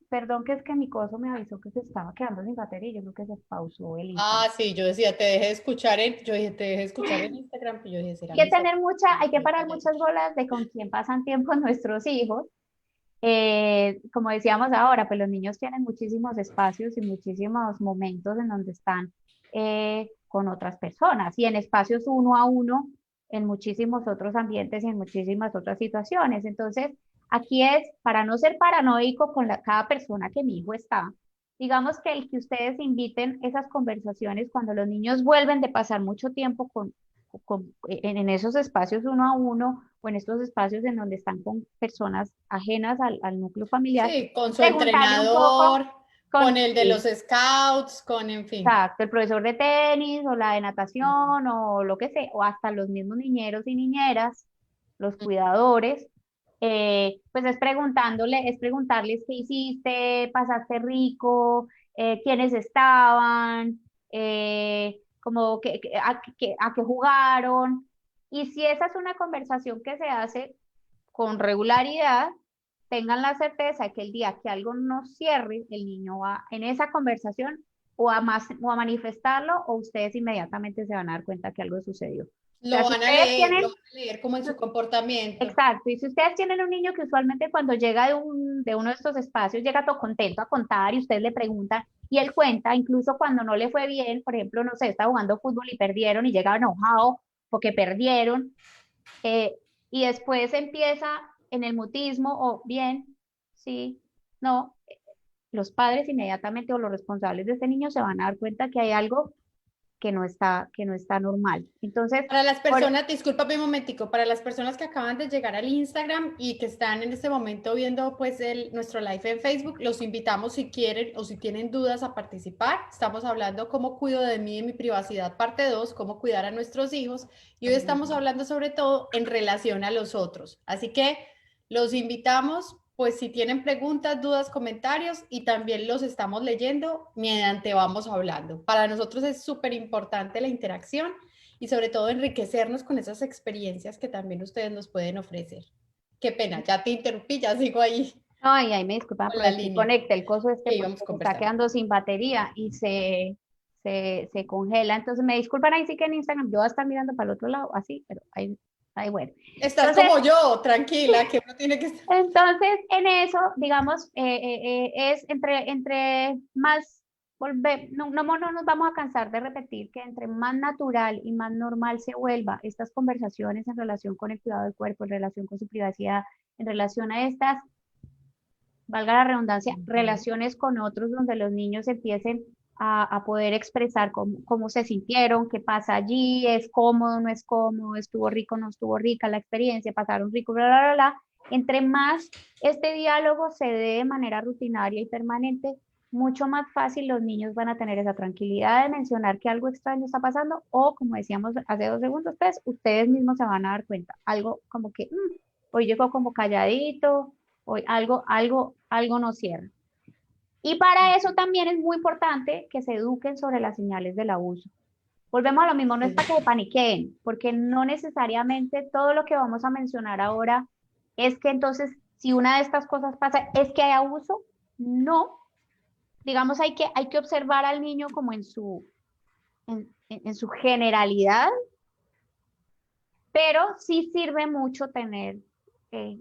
perdón que es que mi coso me avisó que se estaba quedando sin batería, y yo creo que se pausó el Ah, Instagram. sí, yo decía, te dejé de escuchar yo dije, te dejé de escuchar en Instagram, y yo dije, ¿será Hay que mi tener celular? hay que Muy parar muchas calladita. bolas de con quién pasan tiempo nuestros hijos. Como decíamos ahora, pues los niños tienen muchísimos espacios y muchísimos momentos en donde están con otras personas y en espacios uno a uno, en muchísimos otros ambientes y en muchísimas otras situaciones. Entonces, aquí es para no ser paranoico con cada persona que mi hijo está. Digamos que el que ustedes inviten esas conversaciones cuando los niños vuelven de pasar mucho tiempo en esos espacios uno a uno o en estos espacios en donde están con personas ajenas al núcleo familiar, Sí, con su preguntarle un poco entrenador, con con, el de los sí, scouts, con, en fin. exacto, el profesor de tenis o la de natación o lo que sea, o hasta los mismos niñeros y niñeras, los cuidadores, pues es preguntarles qué hiciste, pasaste rico, quiénes estaban, como a qué jugaron. Y si esa es una conversación que se hace con regularidad, tengan la certeza de que el día que algo no cierre, el niño va en esa conversación o a manifestarlo o ustedes inmediatamente se van a dar cuenta que algo sucedió. O sea, si ustedes Lo tienen, van a leer como en su comportamiento. exacto, y si ustedes tienen un niño que usualmente cuando llega de uno de estos espacios llega todo contento a contar y ustedes le preguntan y él cuenta, incluso cuando no le fue bien, por ejemplo, no sé, está jugando fútbol y perdieron y llega enojado porque perdieron, eh, y después empieza en el mutismo o bien, sí, no, los padres inmediatamente o los responsables de este niño se van a dar cuenta que hay algo que no está normal. Entonces, Para las por, personas, discúlpame un momentico, para las personas que acaban de llegar al Instagram y que están en este momento viendo pues nuestro live en Facebook, los invitamos si quieren o si tienen dudas a participar. Estamos hablando cómo cuido de mí y mi privacidad, parte 2, cómo cuidar a nuestros hijos. Y hoy estamos hablando sobre todo en relación a los otros. Así que los invitamos, pues si tienen preguntas, dudas, comentarios y también los estamos leyendo mediante vamos hablando. Para nosotros es súper importante la interacción y sobre todo enriquecernos con esas experiencias que también ustedes nos pueden ofrecer. Qué pena, ya te interrumpí, ya sigo ahí ay, ay, me disculpan, con pero la desconecte línea el coso este que porque íbamos se está conversando. quedando sin batería y se congela. Entonces, me disculpan ahí sí que en Instagram yo voy a estar mirando para el otro lado, así, pero ahí bueno. Estás Entonces, como yo, tranquila, que uno tiene que estar. entonces, en eso, digamos, es entre más, no nos vamos a cansar de repetir que entre más natural y más normal se vuelva estas conversaciones en relación con el cuidado del cuerpo, en relación con su privacidad, en relación a estas, valga la redundancia, relaciones con otros donde los niños empiecen a poder expresar cómo se sintieron, qué pasa allí, es cómodo, no es cómodo, estuvo rico, no estuvo rica la experiencia, pasaron rico, bla, bla, bla. Entre más este diálogo se dé de manera rutinaria y permanente, mucho más fácil los niños van a tener esa tranquilidad de mencionar que algo extraño está pasando o, como decíamos hace 2 segundos, pues ustedes mismos se van a dar cuenta. Algo como que hoy llegó como calladito, hoy algo no cierra. Y para eso también es muy importante que se eduquen sobre las señales del abuso. Volvemos a lo mismo, no es Sí. para que se paniqueen, porque no necesariamente todo lo que vamos a mencionar ahora es que entonces, si una de estas cosas pasa, es que hay abuso. No, digamos, hay que observar al niño como en su generalidad, pero sí sirve mucho tener, eh,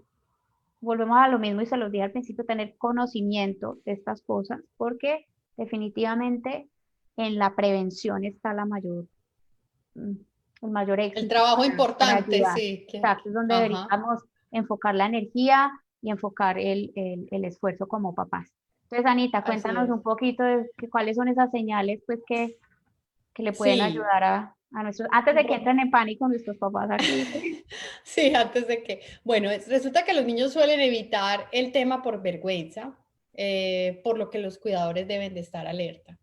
volvemos a lo mismo y se los dije al principio, tener conocimiento de estas cosas, porque definitivamente en la prevención está mm, el mayor El éxito trabajo para importante, ayudar. sí. Exacto, es donde Ajá, deberíamos enfocar la energía y enfocar el esfuerzo como papás. Entonces, Anita, así cuéntanos es. un poquito de cuáles son esas señales pues, que le pueden Sí. ayudar a nuestros, antes de que entren en pánico nuestros papás aquí. Sí, antes de que, bueno, resulta que los niños suelen evitar el tema por vergüenza, por lo que los cuidadores deben de estar alerta.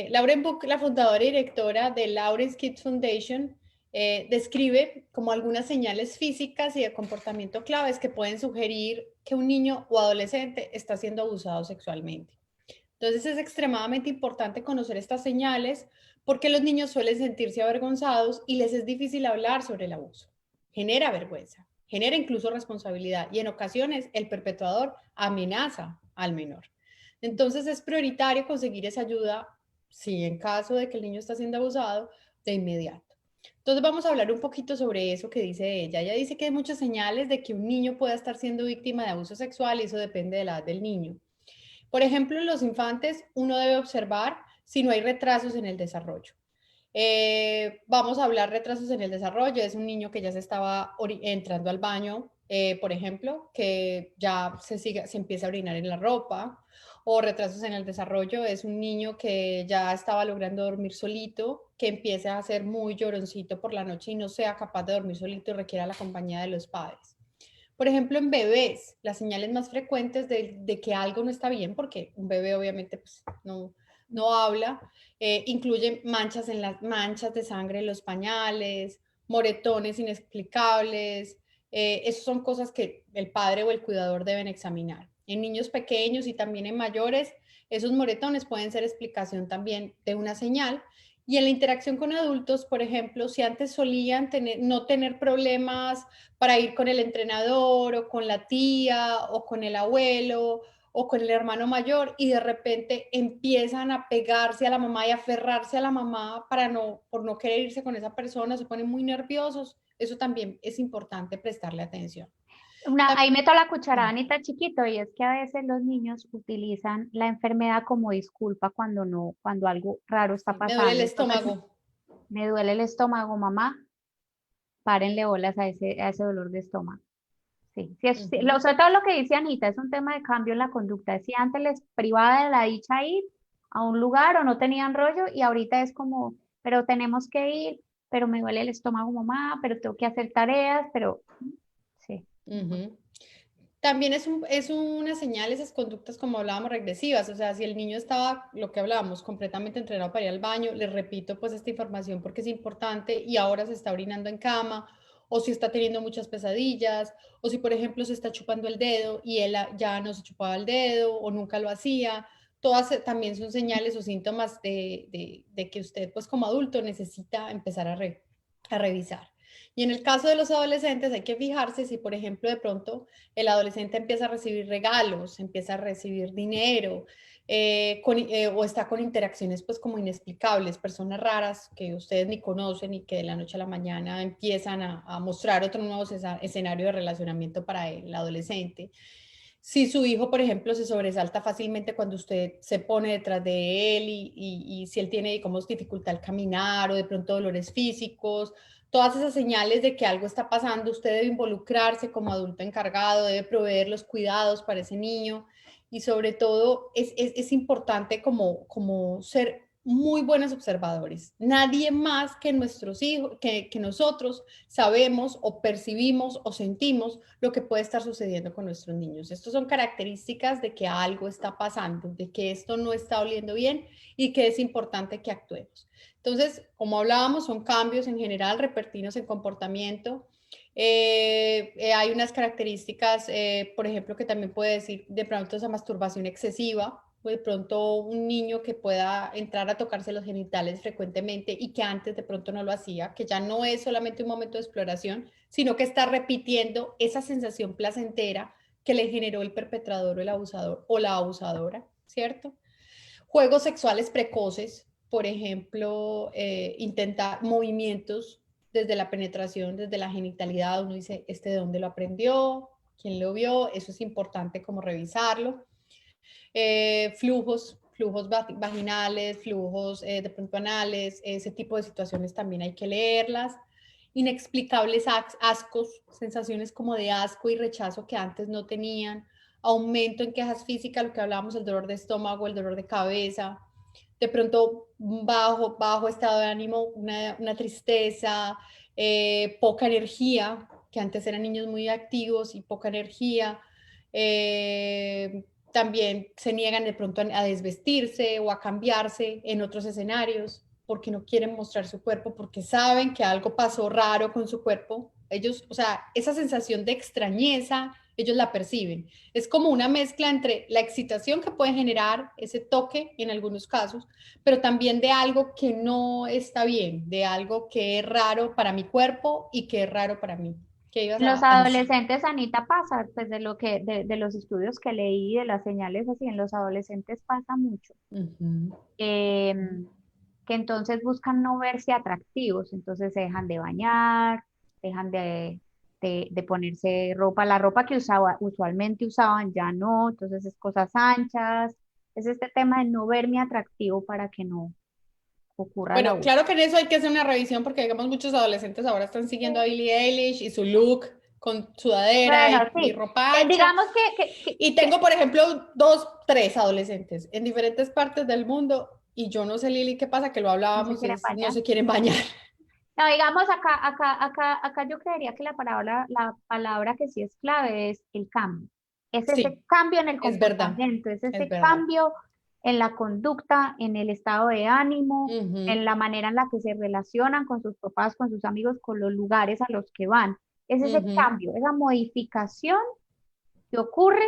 Lauren Book, la fundadora y directora de Lawrence Kids Foundation, describe como algunas señales físicas y de comportamiento claves que pueden sugerir que un niño o adolescente está siendo abusado sexualmente. Entonces es extremadamente importante conocer estas señales porque los niños suelen sentirse avergonzados y les es difícil hablar sobre el abuso. Genera vergüenza, genera incluso responsabilidad y en ocasiones el perpetuador amenaza al menor. Entonces es prioritario conseguir esa ayuda si en caso de que el niño está siendo abusado de inmediato. Entonces vamos a hablar un poquito sobre eso que dice ella. Ella dice que hay muchas señales de que un niño pueda estar siendo víctima de abuso sexual y eso depende de la edad del niño. Por ejemplo, en los infantes uno debe observar si no hay retrasos en el desarrollo. Vamos a hablar retrasos en el desarrollo. Es un niño que ya se estaba entrando al baño, por ejemplo, que ya se empieza a orinar en la ropa. O retrasos en el desarrollo es un niño que ya estaba logrando dormir solito, que empieza a ser muy lloroncito por la noche y no sea capaz de dormir solito y requiera la compañía de los padres. Por ejemplo, en bebés, las señales más frecuentes de que algo no está bien, porque un bebé obviamente pues, no habla, incluyen manchas de sangre en los pañales, moretones inexplicables. Esas son cosas que el padre o el cuidador deben examinar. En niños pequeños y también en mayores, esos moretones pueden ser explicación también de una señal. Y en la interacción con adultos, por ejemplo, si antes solían no tener problemas para ir con el entrenador o con la tía o con el abuelo o con el hermano mayor y de repente empiezan a pegarse a la mamá y a aferrarse a la mamá por no querer irse con esa persona, se ponen muy nerviosos. Eso también es importante prestarle atención. Ahí También, meto la cucharada, Anita, chiquito, y es que a veces los niños utilizan la enfermedad como disculpa cuando no, cuando algo raro está sí, me duele el pasando. Entonces, estómago. me duele el estómago, mamá, párenle bolas a ese dolor de estómago. Sí, sí, sí, Ujú. sobre todo lo que dice Anita, es un tema de cambio en la conducta. Si antes les privaba de la dicha ir a un lugar o no tenían rollo y ahorita es como, pero tenemos que ir, pero me duele el estómago, mamá, pero tengo que hacer tareas, pero sí. Ujú. También es una señal esas conductas como hablábamos regresivas, o sea, si el niño estaba, lo que hablábamos, completamente entrenado para ir al baño, les repito pues esta información porque es importante y ahora se está orinando en cama, o si está teniendo muchas pesadillas, o si por ejemplo se está chupando el dedo y él ya no se chupaba el dedo o nunca lo hacía, todas también son señales o síntomas de que usted pues como adulto necesita empezar a revisar. Y en el caso de los adolescentes hay que fijarse si, por ejemplo, de pronto el adolescente empieza a recibir regalos, empieza a recibir dinero, o está con interacciones pues como inexplicables, personas raras que ustedes ni conocen y que de la noche a la mañana empiezan a mostrar otro nuevo escenario de relacionamiento para el adolescente. Si su hijo, por ejemplo, se sobresalta fácilmente cuando usted se pone detrás de él y si él tiene, digamos, dificultad al caminar o de pronto dolores físicos, todas esas señales de que algo está pasando, usted debe involucrarse como adulto encargado, debe proveer los cuidados para ese niño y sobre todo es importante como ser muy buenos observadores. Nadie más que nuestros hijos, que nosotros sabemos o percibimos o sentimos lo que puede estar sucediendo con nuestros niños. Estas son características de que algo está pasando, de que esto no está oliendo bien y que es importante que actuemos. Entonces, como hablábamos, son cambios en general repentinos en comportamiento. Hay unas características, por ejemplo, que también puede decir de pronto esa masturbación excesiva, o de pronto un niño que pueda entrar a tocarse los genitales frecuentemente y que antes de pronto no lo hacía, que ya no es solamente un momento de exploración, sino que está repitiendo esa sensación placentera que le generó el perpetrador o el abusador o la abusadora, ¿cierto? Juegos sexuales precoces, por ejemplo, intentar movimientos desde la penetración, desde la genitalidad, uno dice, ¿de dónde lo aprendió? ¿Quién lo vio? Eso es importante como revisarlo. Flujos vaginales, flujos de pronto anales, ese tipo de situaciones también hay que leerlas. Inexplicables ascos, sensaciones como de asco y rechazo que antes no tenían, aumento en quejas físicas, lo que hablábamos, el dolor de estómago, el dolor de cabeza, de pronto bajo estado de ánimo, una tristeza, poca energía, que antes eran niños muy activos y poca energía. También se niegan de pronto a desvestirse o a cambiarse en otros escenarios porque no quieren mostrar su cuerpo, porque saben que algo pasó raro con su cuerpo. Ellos, o sea, esa sensación de extrañeza, ellos la perciben. Es como una mezcla entre la excitación que puede generar ese toque en algunos casos, pero también de algo que no está bien, de algo que es raro para mi cuerpo y que es raro para mí. ¿Qué ibas Los a decir? adolescentes, Anita, pasa, pues de lo que, de los estudios que leí, de las señales así, en los adolescentes pasa mucho, Ujú. em, que entonces buscan no verse atractivos, entonces se dejan de bañar, dejan de ponerse ropa, la ropa que usualmente usaban ya no, entonces es cosas anchas, es este tema de no verme atractivo para que no ocurra el Bueno, abuso. claro que en eso hay que hacer una revisión porque digamos muchos adolescentes ahora están siguiendo a Billie Eilish y su look con sudadera Bueno, y sí, ropa ancha. digamos Y tengo, por ejemplo, dos, tres adolescentes en diferentes partes del mundo y yo no sé, Lili, qué pasa, que lo no se hablábamos, quieren es no bañar. se quieren bañar. No, digamos acá yo creería que la palabra que sí es clave es el cambio. Es ese Sí, cambio en el es verdad, comportamiento, es es ese verdad. cambio en la conducta, en el estado de ánimo, Ujú, en la manera en la que se relacionan con sus papás, con sus amigos, con los lugares a los que van. Es ese ujú. cambio, esa modificación que ocurre.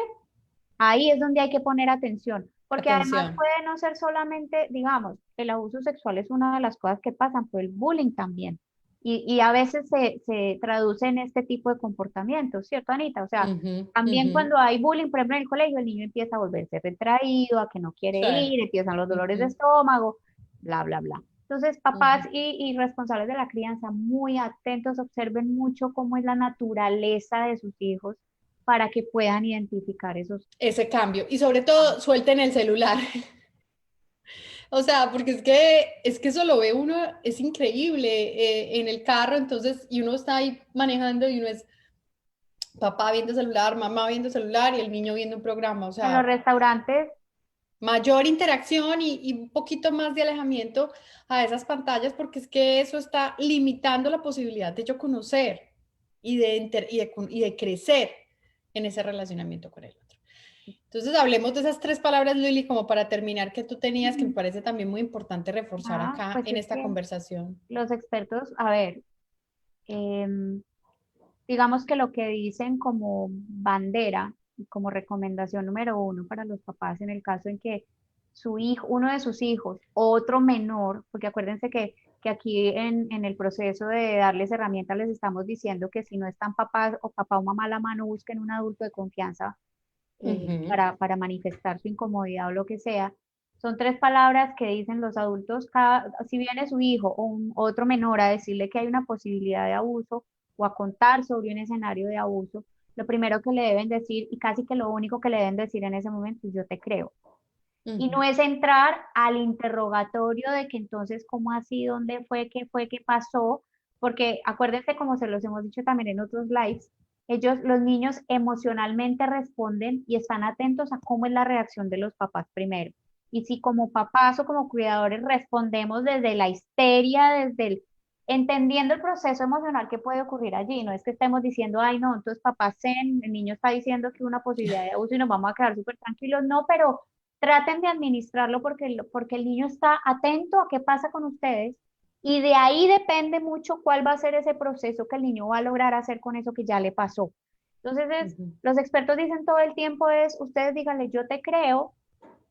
Ahí es donde hay que poner atención, porque además Atención. puede no ser solamente, digamos, el abuso sexual es una de las cosas que pasan, pero el bullying también. Y a veces se traduce en este tipo de comportamientos, ¿cierto, Anita? O sea, Ujú, también ujú. cuando hay bullying, por ejemplo, en el colegio, el niño empieza a volverse retraído, a que no quiere Claro. ir, empiezan los dolores de Ujú, estómago, bla, bla, bla. Entonces, ujú. papás y responsables de la crianza, muy atentos, observen mucho cómo es la naturaleza de sus hijos para que puedan identificar esos Ese cambio. Y sobre todo, cambios. suelten el celular. O sea, porque es que eso lo ve uno, es increíble en el carro, entonces, y uno está ahí manejando y uno es papá viendo celular, mamá viendo celular y el niño viendo un programa. O En los sea, restaurantes, mayor interacción y un poquito más de alejamiento a esas pantallas, porque es que eso está limitando la posibilidad de yo conocer y de crecer en ese relacionamiento con el otro. Entonces, hablemos de esas tres palabras, Lili, como para terminar, que tú tenías, que me parece también muy importante reforzar acá pues en es esta que conversación. los expertos, a ver, em, digamos que lo que dicen como bandera y como recomendación número uno para los papás en el caso en que su hijo, uno de sus hijos, otro menor, porque acuérdense que aquí en el proceso de darles herramientas les estamos diciendo que si no están papá o mamá a la mano, busquen un adulto de confianza Ujú, para manifestar su incomodidad o lo que sea. Son tres palabras que dicen los adultos, si viene su hijo o otro menor a decirle que hay una posibilidad de abuso o a contar sobre un escenario de abuso, lo primero que le deben decir y casi que lo único que le deben decir en ese momento es yo te creo. Y ujú. no es entrar al interrogatorio de que entonces cómo así, dónde fue, qué pasó, porque acuérdense como se los hemos dicho también en otros lives, los niños emocionalmente responden y están atentos a cómo es la reacción de los papás primero. Y si como papás o como cuidadores respondemos desde la histeria, entendiendo el proceso emocional que puede ocurrir allí, no es que estemos diciendo, ay, no, entonces papá zen, el niño está diciendo que una posibilidad de abuso y nos vamos a quedar súper tranquilos, no, pero traten de administrarlo porque el niño está atento a qué pasa con ustedes y de ahí depende mucho cuál va a ser ese proceso que el niño va a lograr hacer con eso que ya le pasó. Entonces, Ujú, los expertos dicen todo el tiempo ustedes díganle, yo te creo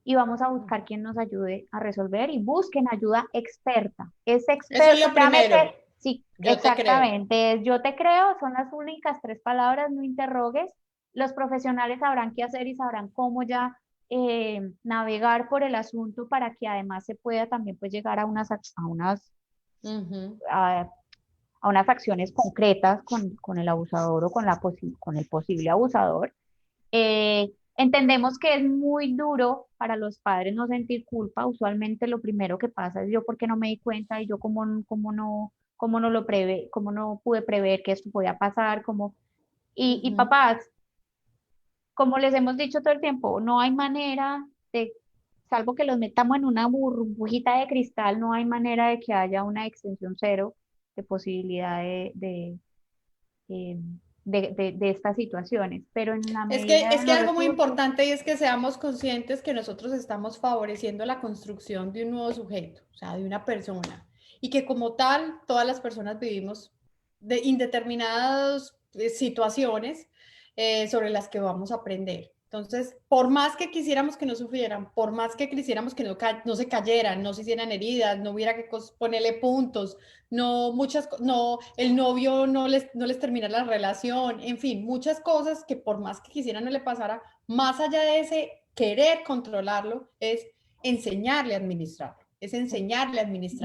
y vamos a buscar ujú. quien nos ayude a resolver y busquen ayuda experta. Ese Eso es experto, lo primero. llámese, sí, Yo te creo. exactamente, yo te creo, son las únicas tres palabras, no interrogues. Los profesionales sabrán qué hacer y sabrán cómo ya navegar por el asunto para que además se pueda también pues llegar Ujú. a, a unas acciones concretas con el abusador o con el posible abusador. Entendemos que es muy duro para los padres no sentir culpa. Usualmente lo primero que pasa es yo porque no me di cuenta y yo cómo no cómo no pude prever que esto podía pasar, y Ujú. papás, como les hemos dicho todo el tiempo, no hay manera de, salvo que los metamos en una burbujita de cristal, no hay manera de que haya una extensión cero de posibilidad eh, de estas situaciones, pero en la medida Es de que los algo muy recursos. importante y es que seamos conscientes que nosotros estamos favoreciendo la construcción de un nuevo sujeto, o sea, de una persona, y que como tal, todas las personas vivimos de indeterminadas situaciones sobre las que vamos a aprender. Entonces, por más que quisiéramos que no sufrieran, por más que quisiéramos que no se cayeran, no se hicieran heridas, no hubiera que ponerle puntos, no, el novio no les termina la relación, en fin, muchas cosas que por más que quisiera no le pasara, más allá de ese querer controlarlo, es enseñarle a administrar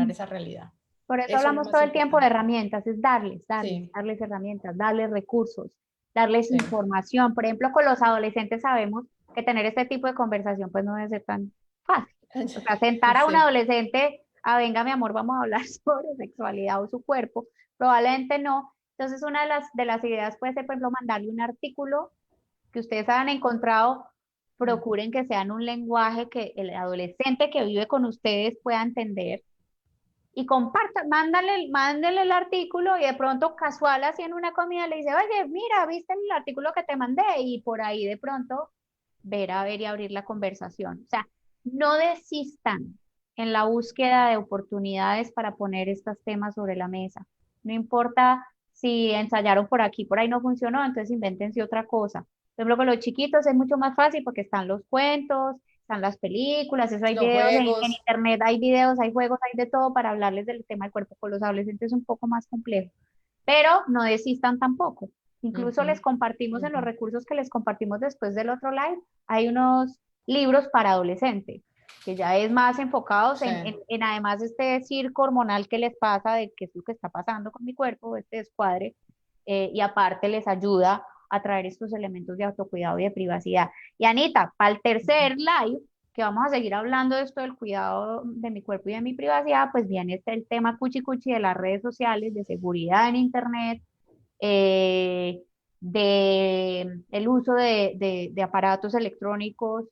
esa realidad. Por eso Eso es lo hablamos todo más el tiempo de importante. herramientas, es Sí, darles herramientas, darles recursos, darles sí. información. Por ejemplo, con los adolescentes sabemos que tener este tipo de conversación pues no debe ser tan fácil. O sea, sentar a un Sí. adolescente a, venga, mi amor, vamos a hablar sobre sexualidad o su cuerpo, probablemente no. Entonces, una de las ideas puede ser, por ejemplo, mandarle un artículo que ustedes hayan encontrado, procuren que sea en un lenguaje que el adolescente que vive con ustedes pueda entender y compartan, mándale el artículo y de pronto casual así en una comida le dice, oye, mira, ¿viste el artículo que te mandé? Y por ahí de pronto ver a ver y abrir la conversación. O sea, no desistan en la búsqueda de oportunidades para poner estos temas sobre la mesa. No importa si ensayaron por aquí, por ahí no funcionó, entonces invéntense otra cosa. Por ejemplo, con los chiquitos es mucho más fácil porque están los cuentos, están las películas, eso hay Los videos en juegos. internet, hay videos, hay juegos, hay de todo para hablarles del tema del cuerpo. Con los adolescentes es un poco más complejo, pero no desistan tampoco. Incluso les Ujú, compartimos en los ujú. recursos que les compartimos después del otro live, hay unos libros para adolescentes, que ya es más enfocados Sí. en además este circo hormonal que les pasa, de qué es lo que está pasando con mi cuerpo, este descuadre, y aparte les ayuda a traer estos elementos de autocuidado y de privacidad. Y Anita, para el tercer live, que vamos a seguir hablando de esto del cuidado de mi cuerpo y de mi privacidad, pues viene el tema cuchi cuchi de las redes sociales, de seguridad en Internet, eh, de el uso de aparatos electrónicos.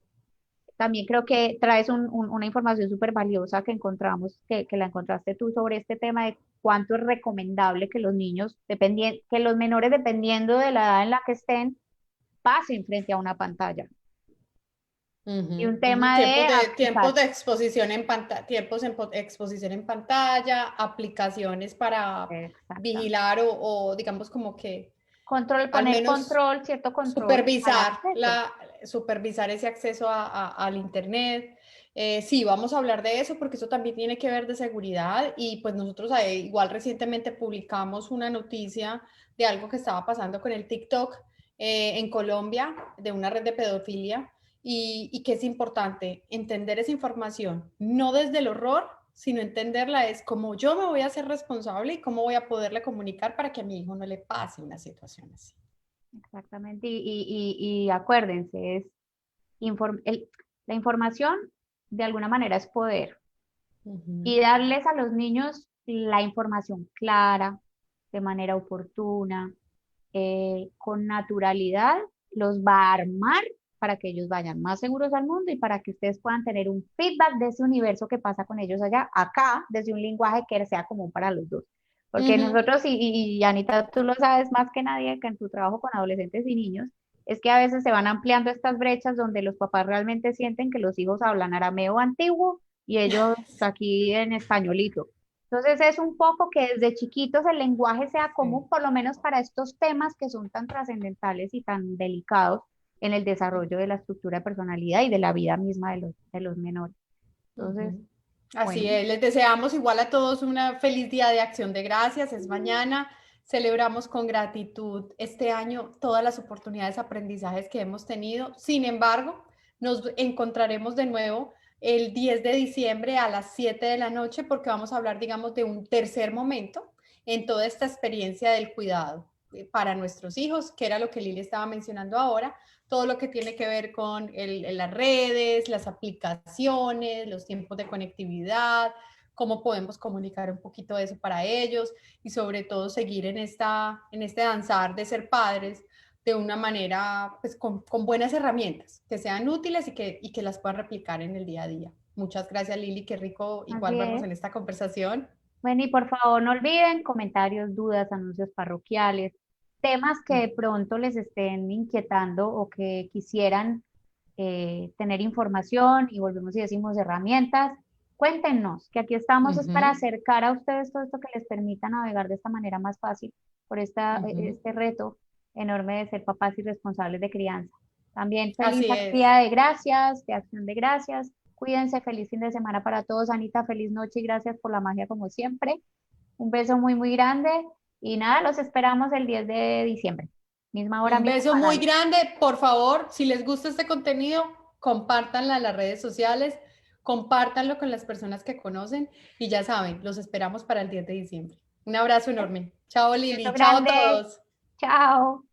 También creo que traes una información súper valiosa que encontramos, que la encontraste tú sobre este tema de cuánto es recomendable que los niños, que los menores, dependiendo de la edad en la que estén, pasen frente a una pantalla. Y un Ujú, ujú. tema de Tiempos de exacto, exposición en pantalla, exposición en pantalla, aplicaciones para exactamente. vigilar o digamos como que Control, al poner menos control, cierto control al supervisar acceso. supervisar ese acceso al internet. Sí, vamos a hablar de eso porque eso también tiene que ver de seguridad y pues nosotros igual recientemente publicamos una noticia de algo que estaba pasando con el TikTok en Colombia, de una red de pedofilia y que es importante entender esa información, no desde el horror, sino entenderla es cómo yo me voy a hacer responsable y cómo voy a poderle comunicar para que a mi hijo no le pase una situación así. Exactamente. Y acuérdense, la información de alguna manera es poder. Y Ujú. darles a los niños la información clara, de manera oportuna, con naturalidad, los va a armar para que ellos vayan más seguros al mundo y para que ustedes puedan tener un feedback de ese universo que pasa con ellos allá, acá, desde un lenguaje que sea común para los dos. Porque Ujú. nosotros, y Anita, tú lo sabes más que nadie que en tu trabajo con adolescentes y niños, es que a veces se van ampliando estas brechas donde los papás realmente sienten que los hijos hablan arameo antiguo y ellos aquí en españolito. Entonces es un poco que desde chiquitos el lenguaje sea Sí. común, por lo menos para estos temas que son tan trascendentales y tan delicados en el desarrollo de la estructura de personalidad y de la vida misma de los menores. Entonces, Ujú. Así bueno, es, les deseamos igual a todos una feliz día de Acción de Gracias, es mañana, celebramos con gratitud este año todas las oportunidades, aprendizajes que hemos tenido. Sin embargo, nos encontraremos de nuevo el 10 de diciembre a las 7 de la noche porque vamos a hablar, digamos, de un tercer momento en toda esta experiencia del cuidado para nuestros hijos, que era lo que Lili estaba mencionando ahora, todo lo que tiene que ver con las redes, las aplicaciones, los tiempos de conectividad, cómo podemos comunicar un poquito de eso para ellos y sobre todo seguir en este danzar de ser padres de una manera pues con buenas herramientas, que sean útiles y que las puedan replicar en el día a día. Muchas gracias Lili, qué rico igual así vernos es. en esta conversación. Bueno, y por favor no olviden comentarios, dudas, anuncios parroquiales, temas que de pronto les estén inquietando o que quisieran tener información y volvemos y decimos herramientas. Cuéntenos, que aquí estamos es para Ujú, acercar a ustedes todo esto que les permita navegar de esta manera más fácil por ujú. este reto enorme de ser papás y responsables de crianza. También feliz Así es. día de gracias, de acción de gracias. Cuídense, feliz fin de semana para todos. Anita, feliz noche y gracias por la magia como siempre. Un beso muy, muy grande y nada, los esperamos el 10 de diciembre. Misma hora, Un mismo beso muy canal. grande. Por favor, si les gusta este contenido, compártanlo en las redes sociales, compártanlo con las personas que conocen y ya saben, los esperamos para el 10 de diciembre. Un abrazo enorme. Chao Beso Lili, chao a grande. todos. Chao.